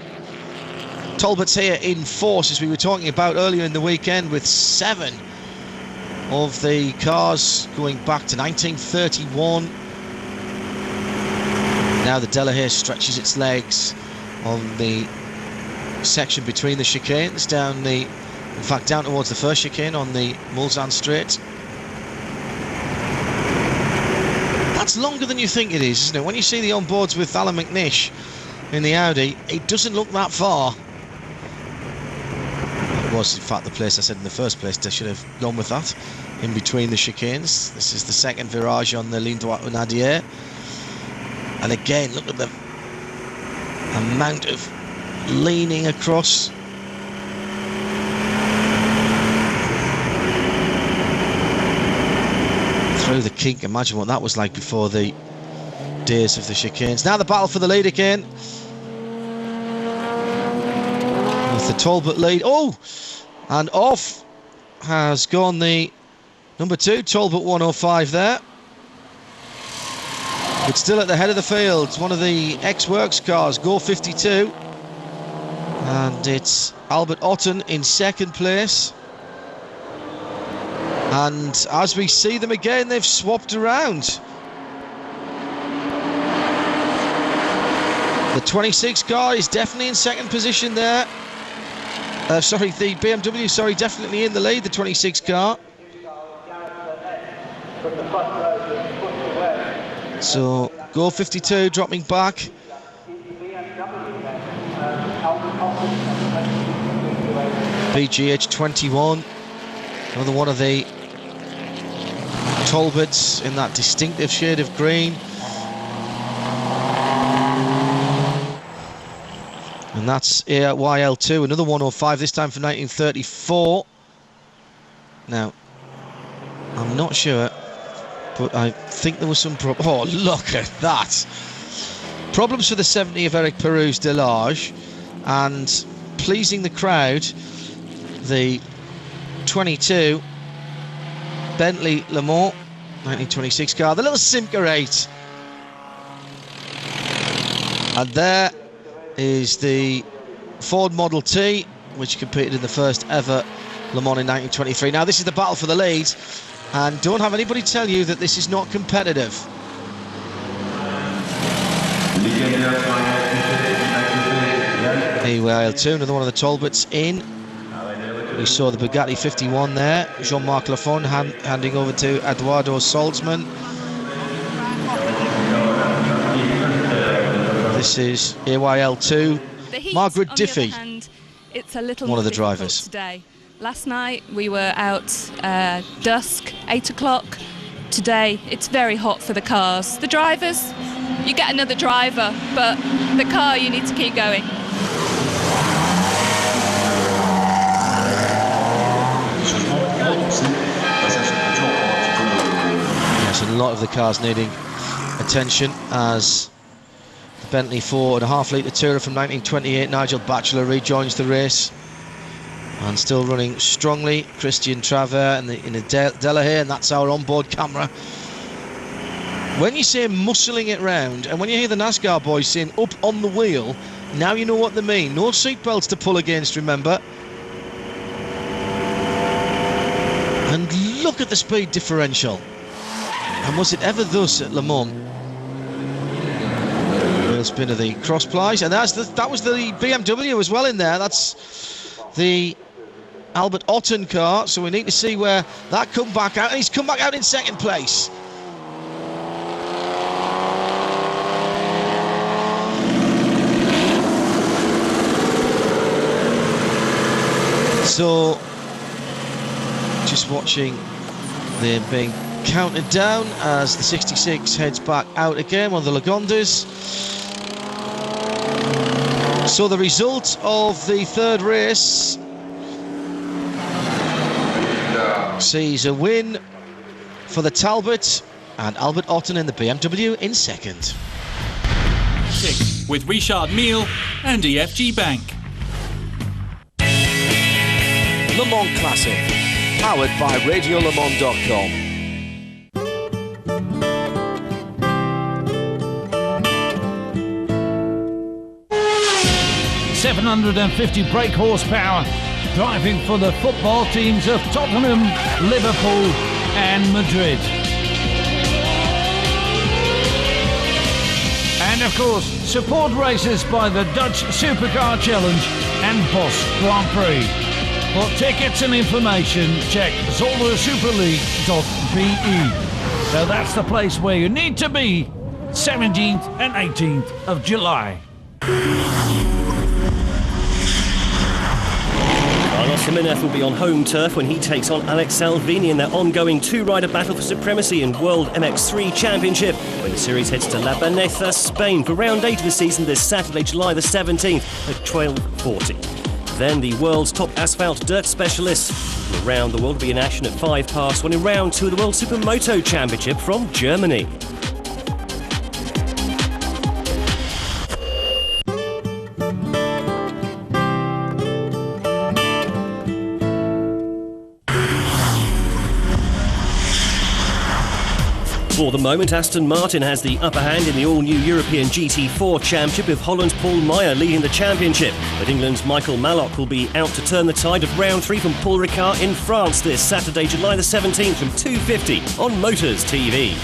Talbot's here in force, as we were talking about earlier in the weekend, with 7 of the cars going back to 1931. Now the Delahaye stretches its legs on the section between the chicanes, down towards the first chicane on the Mulsanne straight. That's longer than you think it is, isn't it? When you see the onboards with Alan McNish in the Audi, it doesn't look that far. It was, in fact, the place I said in the first place they should have gone with that, in between the chicanes. This is the second virage on the Ligne droite Unadier. And again, look at the amount of leaning across. Through the kink. Imagine what that was like before the days of the chicanes. Now the battle for the lead again. With the Talbot lead. Oh! And off has gone the number 2, Talbot 105 there. It's still at the head of the field. It's one of the ex-Works cars, Go 52. And it's Albert Otten in 2nd place. And as we see them again, they've swapped around. The 26 car is definitely in 2nd position there. The BMW, definitely in the lead, the 26 car. So, Go 52 dropping back. BGH 21, another one of the Talbots in that distinctive shade of green. And that's YL2, another 105, this time from 1934. Now, I'm not sure, but I think there was some oh, look at that! Problems for the 70 of Eric Perou's Delage, and pleasing the crowd, the 22 Bentley Le Mans 1926 car, the little Simca 8. And there is the Ford Model T, which competed in the first ever Le Mans in 1923. Now this is the battle for the lead, and don't have anybody tell you that this is not competitive. EYL2, another one of the Talbots in. We saw the Bugatti 51 there, Jean-Marc Lafon handing over to Eduardo Salzman. This is AYL2, Margaret Diffie, it's a little one of the drivers. Today. Last night we were out dusk, 8 o'clock. Today it's very hot for the cars. The drivers, you get another driver, but the car you need to keep going. Yes, a lot of the cars needing attention as the Bentley 4.5 litre Tourer from 1928, Nigel Batchelor, rejoins the race. And still running strongly, Christian Travers in the Delahaye, and that's our onboard camera. When you say muscling it round, and when you hear the NASCAR boys saying up on the wheel, now you know what they mean. No seatbelts to pull against, remember. And look at the speed differential. And was it ever thus at Le Mans? Wheel spin of the cross plies, and that was the BMW as well in there. That's the Albert Otten car, so we need to see where that come back out, and he's come back out in 2nd place. So, just watching them being counted down as the 66 heads back out again on the Lagondas. So the result of the third race sees a win for the Talbot and Albert Otten in the BMW in second. With Richard Mille and EFG Bank. Le Mans Classic, powered by RadioLeMans.com. 750 brake horsepower, driving for the football teams of Tottenham, Liverpool and Madrid. And of course, support races by the Dutch Supercar Challenge and Boss Grand Prix. For tickets and information, check zoldersuperleague.be. So that's the place where you need to be, 17th and 18th of July. Carlos Jimenez will be on home turf when he takes on Alex Salvini in their ongoing two-rider battle for supremacy in World MX3 Championship, when the series heads to La Baneza, Spain for round 8 of the season this Saturday, July the 17th at 12:40. Then the world's top asphalt dirt specialists from around the world will be in action at 1 in round 2 of the World Supermoto Championship from Germany. For the moment, Aston Martin has the upper hand in the all-new European GT4 Championship, with Holland's Paul Meyer leading the championship. But England's Michael Mallock will be out to turn the tide of round 3 from Paul Ricard in France this Saturday, July the 17th from 2:50 on MotorsTV.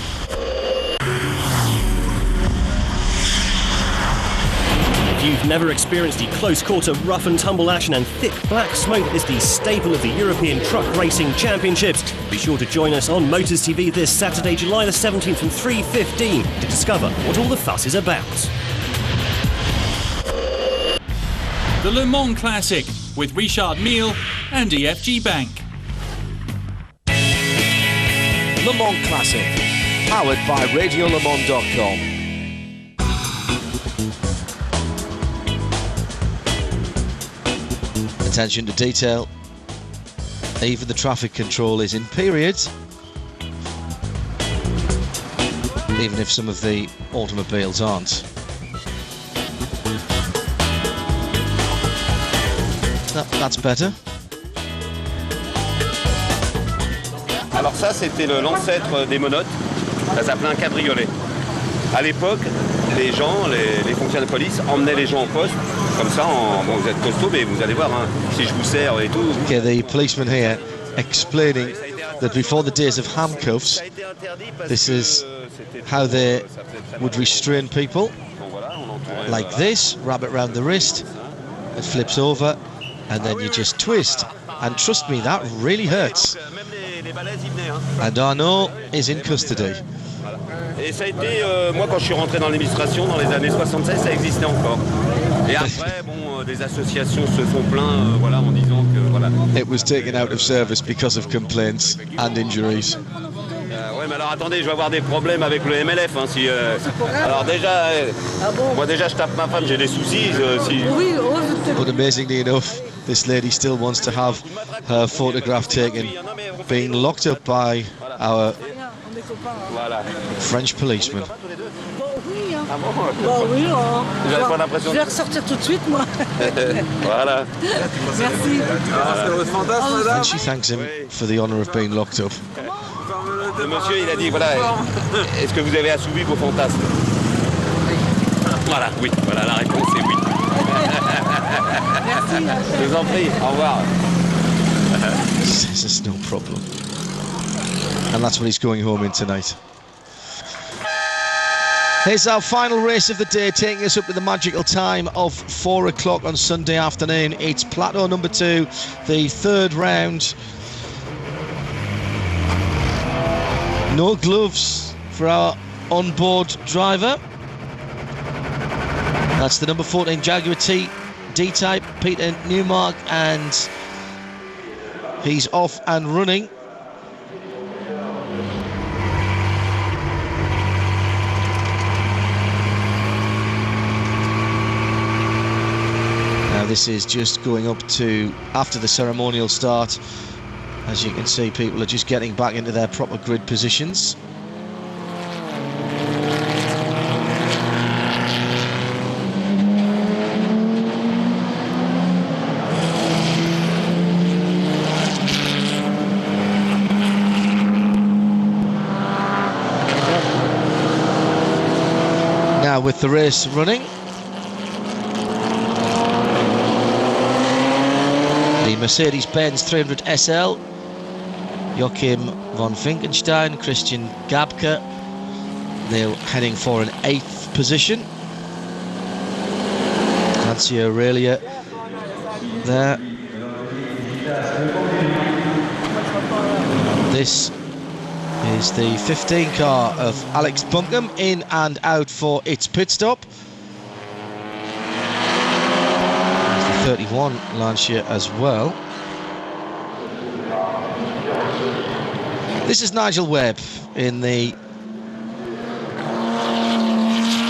If you've never experienced the close-quarter rough and tumble action and thick black smoke that is the staple of the European Truck Racing Championships, be sure to join us on MotorsTV this Saturday, July the 17th from 3:15 to discover what all the fuss is about. The Le Mans Classic with Richard Mille and EFG Bank. Le Mans Classic, powered by RadioLeMans.com. Attention to detail. Even the traffic control is in periods, even if some of the automobiles aren't. That's better. Alors ça, c'était l'ancêtre des monotes. Ça s'appelait un cabriolet. À l'époque, les gens, les fonctionnaires de police emmenaient les gens au poste. Comme ça, bon, vous êtes costaud, mais vous allez voir, hein, si je vous sers et tout. Okay, the policeman here explaining that before the days of handcuffs, this is how they would restrain people. Like this, wrap it round the wrist, it flips over, and then you just twist. And trust me, that really hurts. And Arnaud is in custody. Et ça a été, moi quand je suis rentré dans l'administration dans les années 76, ça existait encore. Et après, bon, des associations se font plein, voilà, en disant que voilà. It was taken out of service because of complaints and injuries. Ouais, mais alors attendez, je vais avoir des problèmes avec le MLF. Hein, si, alors déjà, moi déjà je tape ma femme, j'ai des soucis. But amazingly enough, this lady still wants to have her photograph taken, being locked up by our French policeman. Je vais ressortir tout de suite, moi. Voilà. Merci. And she thanks him for the honour of being locked up. Le monsieur, il a dit, voilà, est-ce que vous avez assouvi vos fantasmes? Voilà, oui, voilà, la réponse est oui. Merci. Je vous en prie, au revoir. Says there's no problem. And that's what he's going home in tonight. Here's our final race of the day, taking us up to the magical time of 4 o'clock on Sunday afternoon. It's Plateau number 2, the third round. No gloves for our onboard driver. That's the number 14 Jaguar D-Type, Peter Newmark, and He's off and running. Now this is just going up to after the ceremonial start. As you can see, people are just getting back into their proper grid positions. Now with the race running, the Mercedes-Benz 300 SL, Joachim von Finkenstein, Christian Gabke, they're heading for an 8th position. Nancy Aurelia there. This is the 15 car of Alex Buncombe, in and out for its pit stop. There's the 31 Lancia as well. This is Nigel Webb in the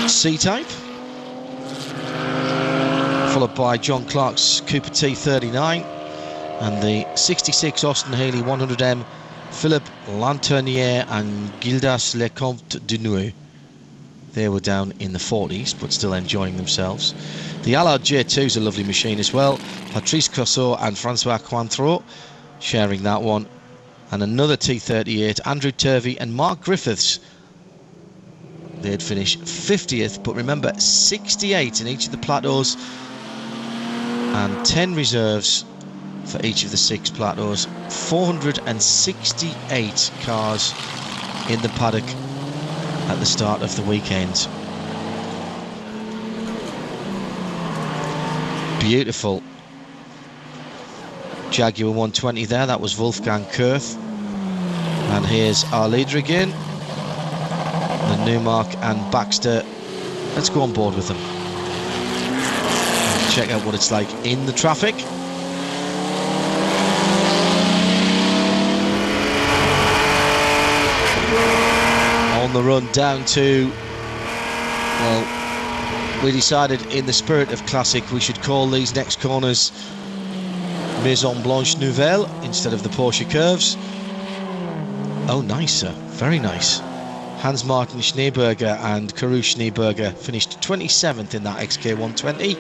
C-Type, followed by John Clark's Cooper T39 and the 66 Austin Healey 100M Philippe Lanternier and Gildas Lecomte de Nouveau. They were down in the 40s, but still enjoying themselves. The Allard J2 is a lovely machine as well. Patrice Cossot and Francois Cointreau sharing that one. And another T38, Andrew Turvey and Mark Griffiths. They'd finish 50th, but remember, 68 in each of the plateaus and 10 reserves for each of the 6 plateaus. 468 cars in the paddock at the start of the weekend. Beautiful Jaguar 120 there, that was Wolfgang Kurth. And here's our leader again, the Newmark and Baxter. Let's go on board with them. Check out what it's like in the traffic. On the run down to, well, we decided in the spirit of classic we should call these next corners Maison Blanche Nouvelle instead of the Porsche curves. Oh, nice, sir. Very nice. Hans-Martin Schneeberger and Karu Schneeberger finished 27th in that XK120.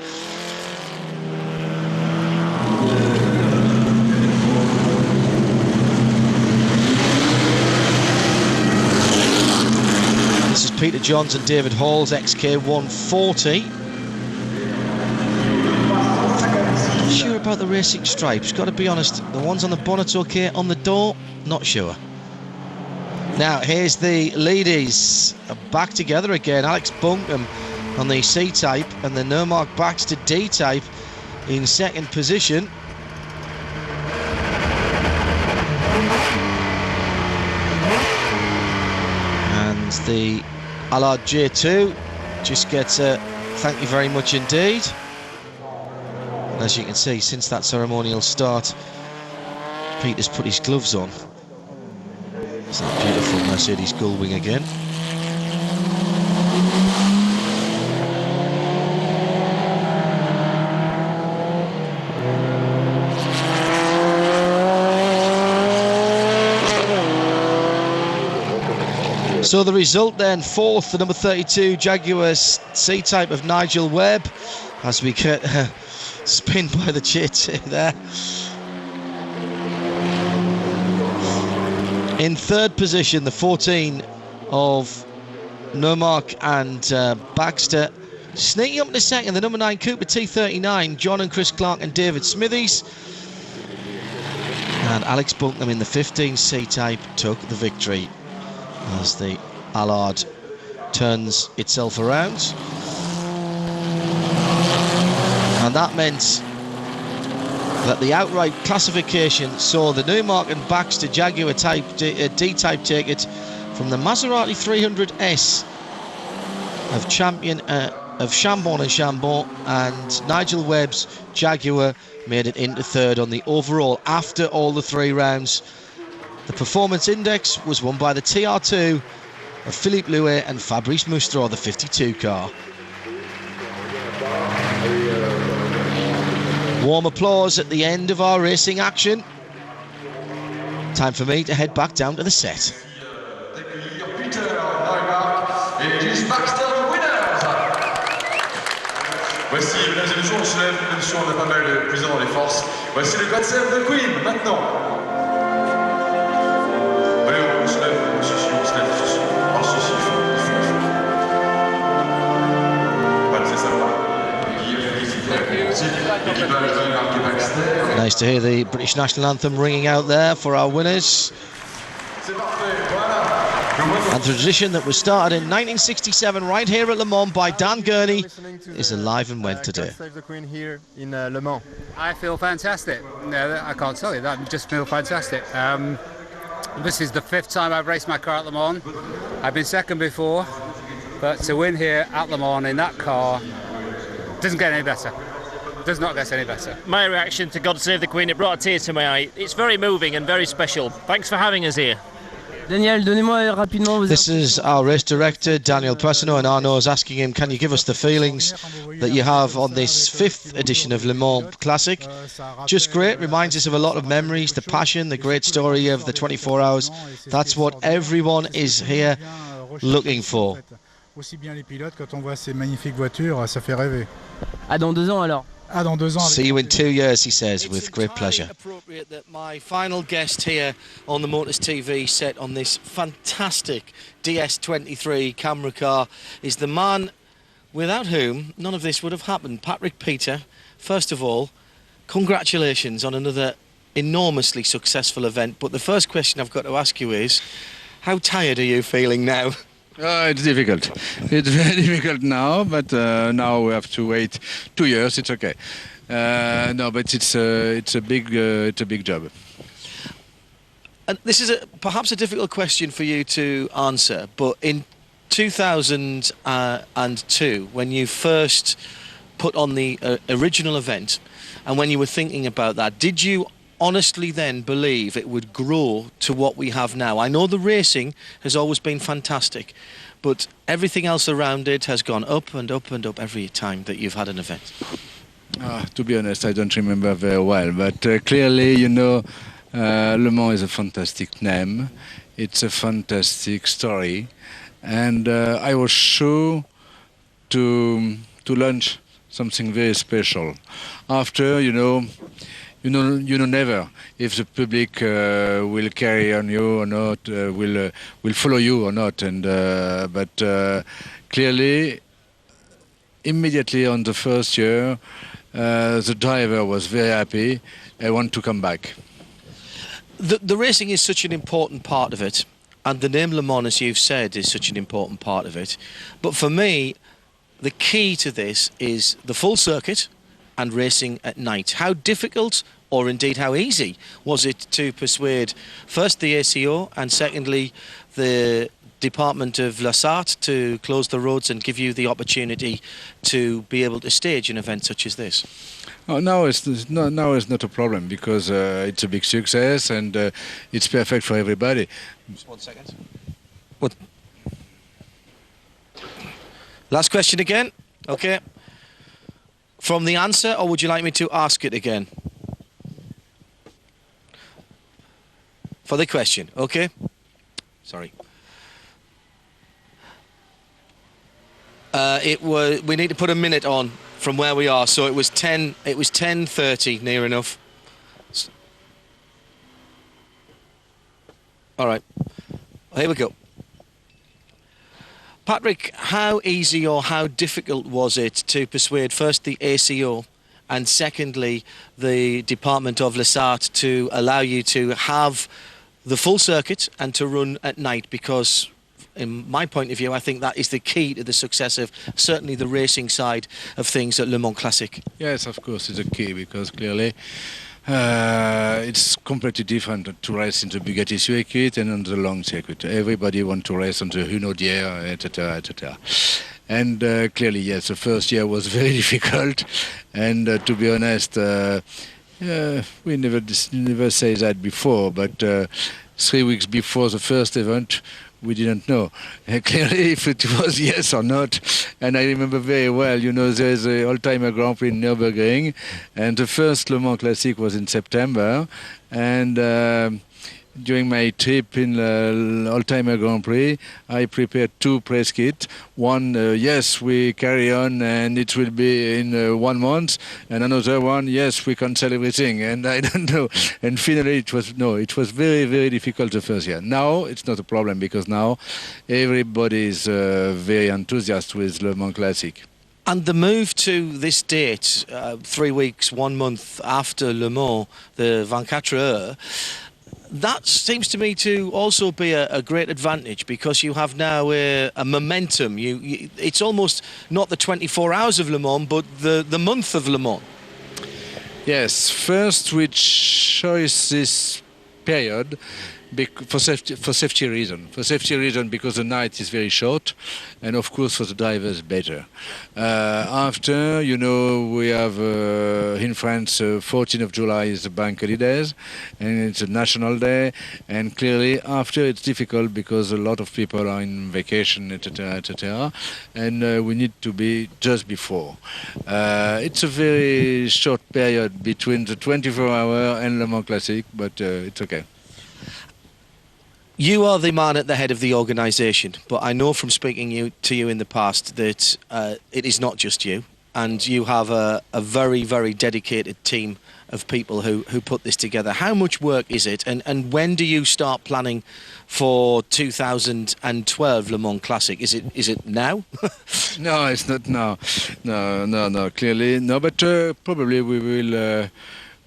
This is Peter Johns and David Hall's XK140. Not sure about the racing stripes, got to be honest. The ones on the bonnet's okay, on the door, not sure. Now here's the leadies back together again. Alex Buncombe on the C-Type and the Nurmark Baxter D-Type in 2nd position. And the Allard J2 just gets a thank you very much indeed. And as you can see, since that ceremonial start, Peter's put his gloves on. It's that beautiful Mercedes Gullwing again. So the result then, 4th, the number 32 Jaguar C-Type of Nigel Webb, as we get spin by the J2 there. In 3rd position, the 14 of Nurmark and Baxter. Sneaking up in the 2nd, the number 9 Cooper T39, John and Chris Clark and David Smithies. And Alex Buncombe in the 15 C-Type took the victory as the Allard turns itself around. And that meant that the outright classification saw the Newmark and Baxter Jaguar D-Type take it from the Maserati 300S of champion of Chambon and Chambon, and Nigel Webb's Jaguar made it into third on the overall after all the 3 rounds. The performance index was won by the TR2 of Philippe Louet and Fabrice Moustraud, the 52 car. Warm applause at the end of our racing action. Time for me to head back down to the set. Voici, mesdames et messieurs, on se lève, même si on a pas mal de prisons dans les forces. Voici le God Save the Queen, maintenant. Allez, on se lève, on se lève. Oh, si, il faut. Voilà, c'est ça. Nice to hear the British national anthem ringing out there for our winners. And the tradition that was started in 1967 right here at Le Mans by Dan Gurney is alive and well today. Save the Queen here in Le Mans. I feel fantastic. No, I can't tell you that. I just feel fantastic. This is the 5th time I've raced my car at Le Mans. I've been second before, but to win here at Le Mans in that car doesn't get any better. Does not get any better. My reaction to God Save the Queen, it brought a tear to my eye. It's very moving and very special. Thanks for having us here. Daniel, donnez-moi rapidement vos... This is our race director, Daniel Persino, and Arnaud is asking him, can you give us the feelings that you have on this 5th edition of Le Mans Classic? Just great, reminds us of a lot of memories, the passion, the great story of the 24 hours. That's what everyone is here looking for. Aussi bien les pilotes, quand on voit ces magnifiques voitures, ça fait rêver. À dans 2 ans alors. See you in 2 years, he says, with great pleasure. It's appropriate that my final guest here on the MotorsTV set on this fantastic DS23 camera car is the man without whom none of this would have happened. Patrick Peter, first of all, congratulations on another enormously successful event. But the first question I've got to ask you is, how tired are you feeling now? It's difficult. It's very difficult now, but now we have to wait 2 years. It's okay. No, but it's a big job. And this is perhaps a difficult question for you to answer, but in 2002, when you first put on the original event, and when you were thinking about that, did you honestly then believe it would grow to what we have now? I know the racing has always been fantastic, but everything else around it has gone up and up and up every time that you've had an event. To be honest, I don't remember very well, but clearly, you know, Le Mans is a fantastic name. It's a fantastic story, and I was sure to launch something very special. After, you know never if the public will carry on you or not, will follow you or not. And but clearly, immediately on the first year, the driver was very happy. I want to come back. The racing is such an important part of it, and the name Le Mans, as you've said, is such an important part of it. But for me, the key to this is the full circuit and racing at night. How difficult, or indeed how easy, was it to persuade first the ACO and secondly the Department of La Sarthe to close the roads and give you the opportunity to be able to stage an event such as this? Oh, now it's not a problem, because it's a big success and it's perfect for everybody. Just 1 second. What? Last question again. Okay. From the answer, or would you like me to ask it again? For the question, okay? Sorry. We need to put a minute on from where we are, so it was 10:30, near enough. All right. Here we go. Patrick, how easy or how difficult was it to persuade first the ACO and secondly the Department of La Sarthe to allow you to have the full circuit and to run at night? Because in my point of view, I think that is the key to the success of certainly the racing side of things at Le Mans Classic. Yes, of course, it's a key, because clearly it's completely different to race in the Bugatti circuit and on the long circuit. Everybody wants to race on the Hunaudière, etc., etc. And clearly, yes, the first year was very difficult. And to be honest, we never say that before, but 3 weeks before the first event, we didn't know clearly if it was yes or not. And I remember very well, there's an Oldtimer Grand Prix in Nürburgring, and the first Le Mans Classic was in September, and during my trip in the Oldtimer Grand Prix, I prepared 2 press kits. One, yes, we carry on and it will be in 1 month. And another one, yes, we cancel everything. And I don't know. And finally, it was very, very difficult the first year. Now, it's not a problem because now everybody is very enthusiastic with Le Mans Classic. And the move to this date, 3 weeks, 1 month after Le Mans, the 24 Heures, that seems to me to also be a great advantage because you have now a momentum. It's almost not the 24 hours of Le Mans, but the month of Le Mans. Yes, first we chose this period for safety reason. For safety reason because the night is very short, and of course for the drivers better. After, we have in France 14th of July is the bank holidays, and it's a national day. And clearly after it's difficult because a lot of people are in vacation, etc., etc. And we need to be just before. It's a very short period between the 24-hour and Le Mans Classic, but it's okay. You are the man at the head of the organisation, but I know from speaking to you in the past that it is not just you, and you have a very, very dedicated team of people who put this together. How much work is it, and when do you start planning for 2012 Le Mans Classic? Is it now? No, it's not now. No, clearly no, but probably we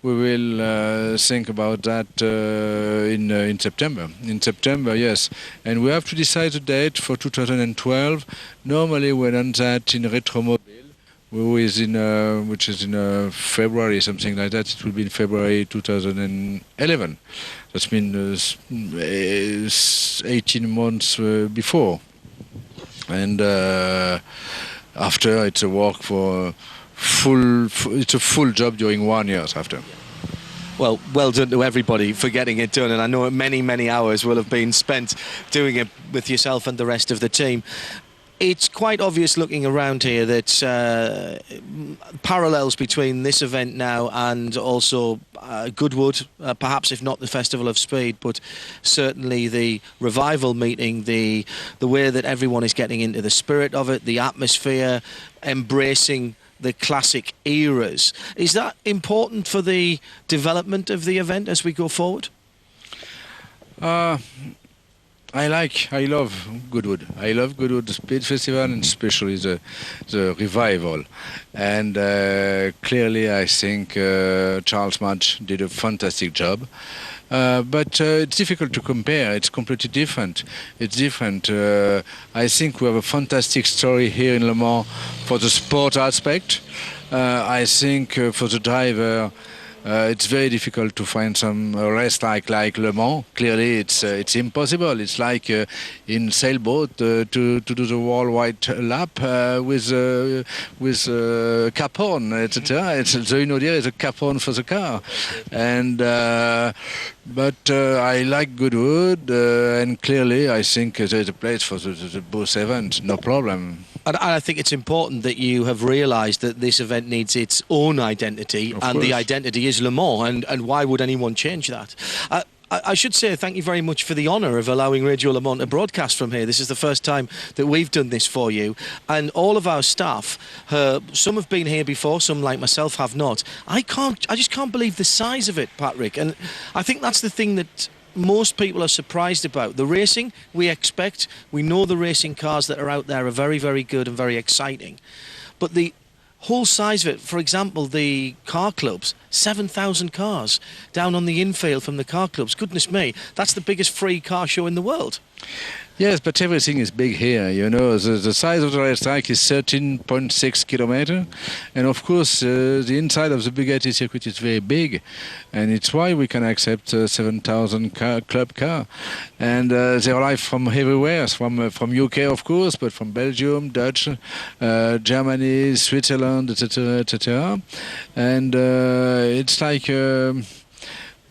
will think about that in September. In September, yes. And we have to decide the date for 2012. Normally we done that in Retromobile, which is in February, something like that. It will be in February 2011. That means 18 months before. And after, it's a work for it's a full job during 1 year after. Well done to everybody for getting it done, and I know many hours will have been spent doing it with yourself and the rest of the team. It's quite obvious looking around here that parallels between this event now and also Goodwood, perhaps if not the Festival of Speed, but certainly the Revival meeting, the way that everyone is getting into the spirit of it, the atmosphere, embracing the classic eras. Is that important for the development of the event as we go forward? I love Goodwood. I love Goodwood Speed Festival, and especially the Revival. And clearly I think Charles Madge did a fantastic job. But it's difficult to compare. It's completely different. It's different. I think we have a fantastic story here in Le Mans for the sport aspect. I think for the driver, it's very difficult to find some race like Le Mans. Clearly, it's impossible. It's like in sailboat to do the worldwide lap with cap on, etc. The idea is a cap on for the car, and but I like Goodwood, and clearly I think there's a place for the both events. No problem. And I think it's important that you have realised that this event needs its own identity, and the identity is Le Mans, and why would anyone change that? I should say thank you very much for the honour of allowing Radio Le Mans to broadcast from here. This is the first time that we've done this for you, and all of our staff, some have been here before, some like myself have not. I just can't believe the size of it, Patrick, and I think that's the thing that most people are surprised about. The racing, we expect, we know the racing cars that are out there are very, very good and very exciting. But the whole size of it, for example, the car clubs, 7,000 cars down on the infield from the car clubs. Goodness me, that's the biggest free car show in the world. Yes, but everything is big here. You know, the size of the racetrack is 13.6 kilometers, and of course the inside of the Bugatti circuit is very big, and it's why we can accept 7,000 club car, and they arrive from everywhere, from UK of course, but from Belgium, Dutch, Germany, Switzerland, etc., etc., and it's like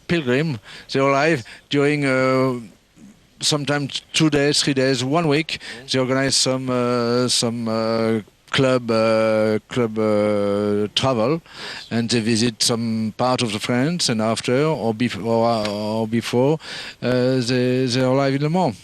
pilgrim. They arrive during. Sometimes 2 days, 3 days, 1 week. They organize some club travel, and they visit some part of the France, and after or before they arrive in Le Mans.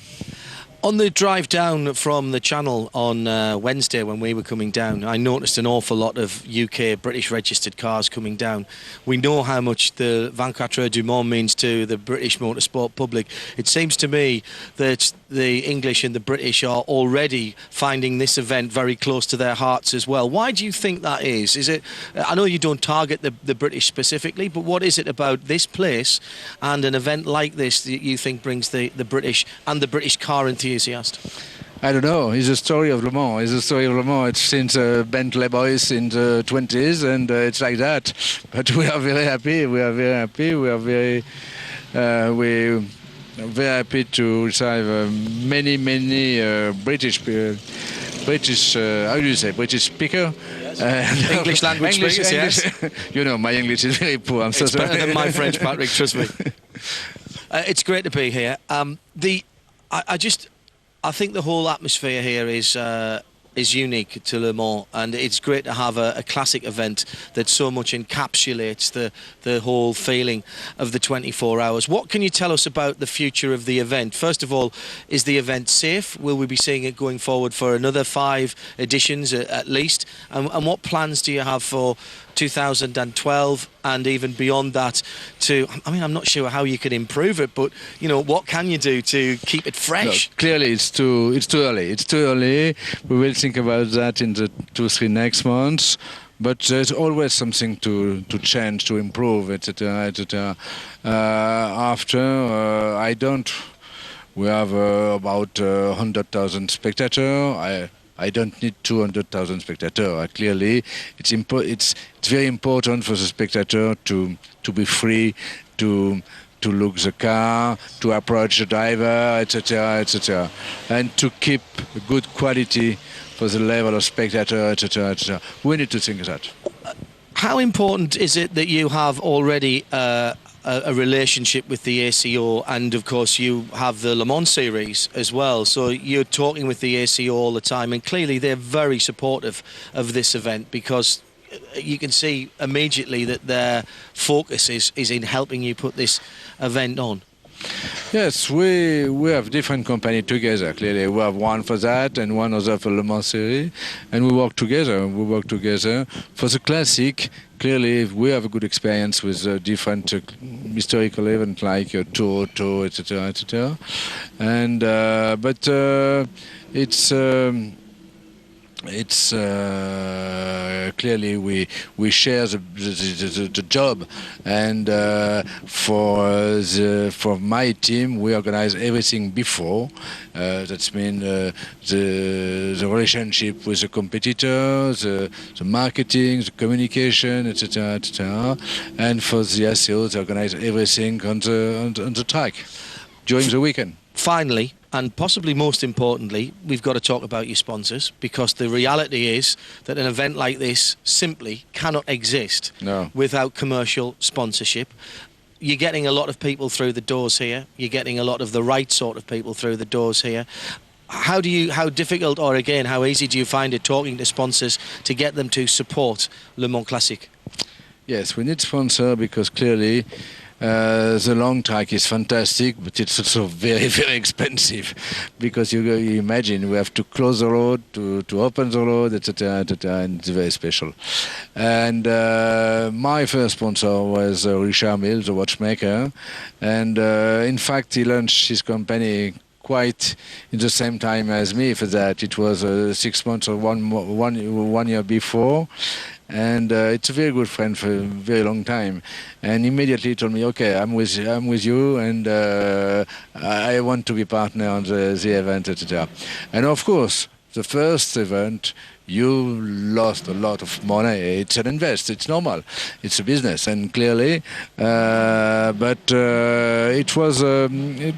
On the drive down from the channel on Wednesday when we were coming down, I noticed an awful lot of UK British registered cars coming down. We know how much the 24 Heures du Mans means to the British motorsport public. It seems to me that the English and the British are already finding this event very close to their hearts as well. Why do you think that is? Is it? I know you don't target the British specifically, but what is it about this place and an event like this that you think brings the British and the British car enthusiast? I don't know. It's a story of Le Mans. It's a story of Le Mans. It's since Bentley boys in the 20s, and it's like that. But we are very happy. We are very happy. We are very happy to receive many British. How do you say? British speaker. Yes. English language speakers. Yes. You know, my English is very poor. I'm so sorry. Better than my French, Patrick. Trust me. It's great to be here. I think the whole atmosphere here is unique to Le Mans, and it's great to have a classic event that so much encapsulates the whole feeling of the 24 hours. What can you tell us about the future of the event? First of all, is the event safe? Will we be seeing it going forward for another 5 editions at least? And what plans do you have for 2012 and even beyond that? I'm not sure how you can improve it, but you know, what can you do to keep it fresh? No, clearly it's too early. It's too early. We will think about that in the 2-3 next months. But there's always something to change, to improve, etc., etc. We have about 100,000 spectators. I don't need 200,000 spectators. Clearly, it's very important for the spectator to be free, to look the car, to approach the driver, etc., etc., and to keep good quality for the level of spectator, etc., etc. We need to think of that. How important is it that you have already a relationship with the ACO, and of course you have the Le Mans series as well, so you're talking with the ACO all the time, and clearly they're very supportive of this event, because you can see immediately that their focus is in helping you put this event on. Yes, we have different companies together. Clearly, we have one for that and one other for Le Mans series, and we work together. For the classic. Clearly, we have a good experience with different historical events like Tour, etc., etc. And but it's clearly we share the job, and for my team we organize everything before. That's mean the relationship with the competitors, the marketing, the communication, etc., etc. And for the ACO, they organize everything on the track during the weekend. Finally, and possibly most importantly, we've got to talk about your sponsors, because the reality is that an event like this simply cannot exist without commercial sponsorship. You're getting a lot of people through the doors here. You're getting a lot of the right sort of people through the doors here. How difficult, or again, how easy do you find it talking to sponsors to get them to support LeMans Classic? Yes, we need sponsor, because clearly the long track is fantastic, but it's also very, very expensive, because you imagine we have to close the road, to open the road, etc., etc., and it's very special. And my first sponsor was Richard Mille, the watchmaker, and in fact he launched his company quite in the same time as me. For that, it was 6 months or one year before. and it's a very good friend for a very long time. And immediately told me, okay, I'm with you, and I want to be partner on the event, etc. And of course, the first event, you lost a lot of money. It's an invest. It's normal. It's a business, and clearly, but it was a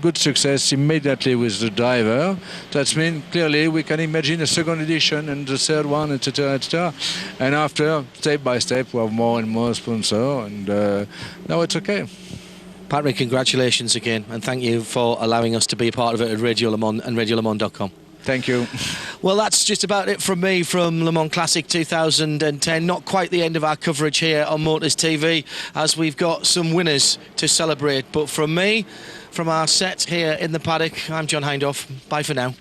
good success immediately with the driver. That means clearly we can imagine a second edition and the third one, etc., etc. And after, step by step, we have more and more sponsors, and now it's okay. Patrick, congratulations again, and thank you for allowing us to be a part of it at Radio Le Mans and RadioLeMans.com. Thank you. Well, that's just about it from me from LeMans Classic 2010. Not quite the end of our coverage here on Motors TV, as we've got some winners to celebrate. But from me, from our set here in the paddock, I'm John Hindhaugh. Bye for now.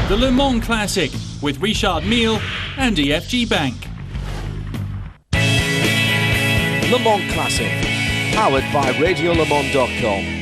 The Le Mans Classic with Richard Mille and EFG Bank. Le Mans Classic, powered by RadioLeMans.com.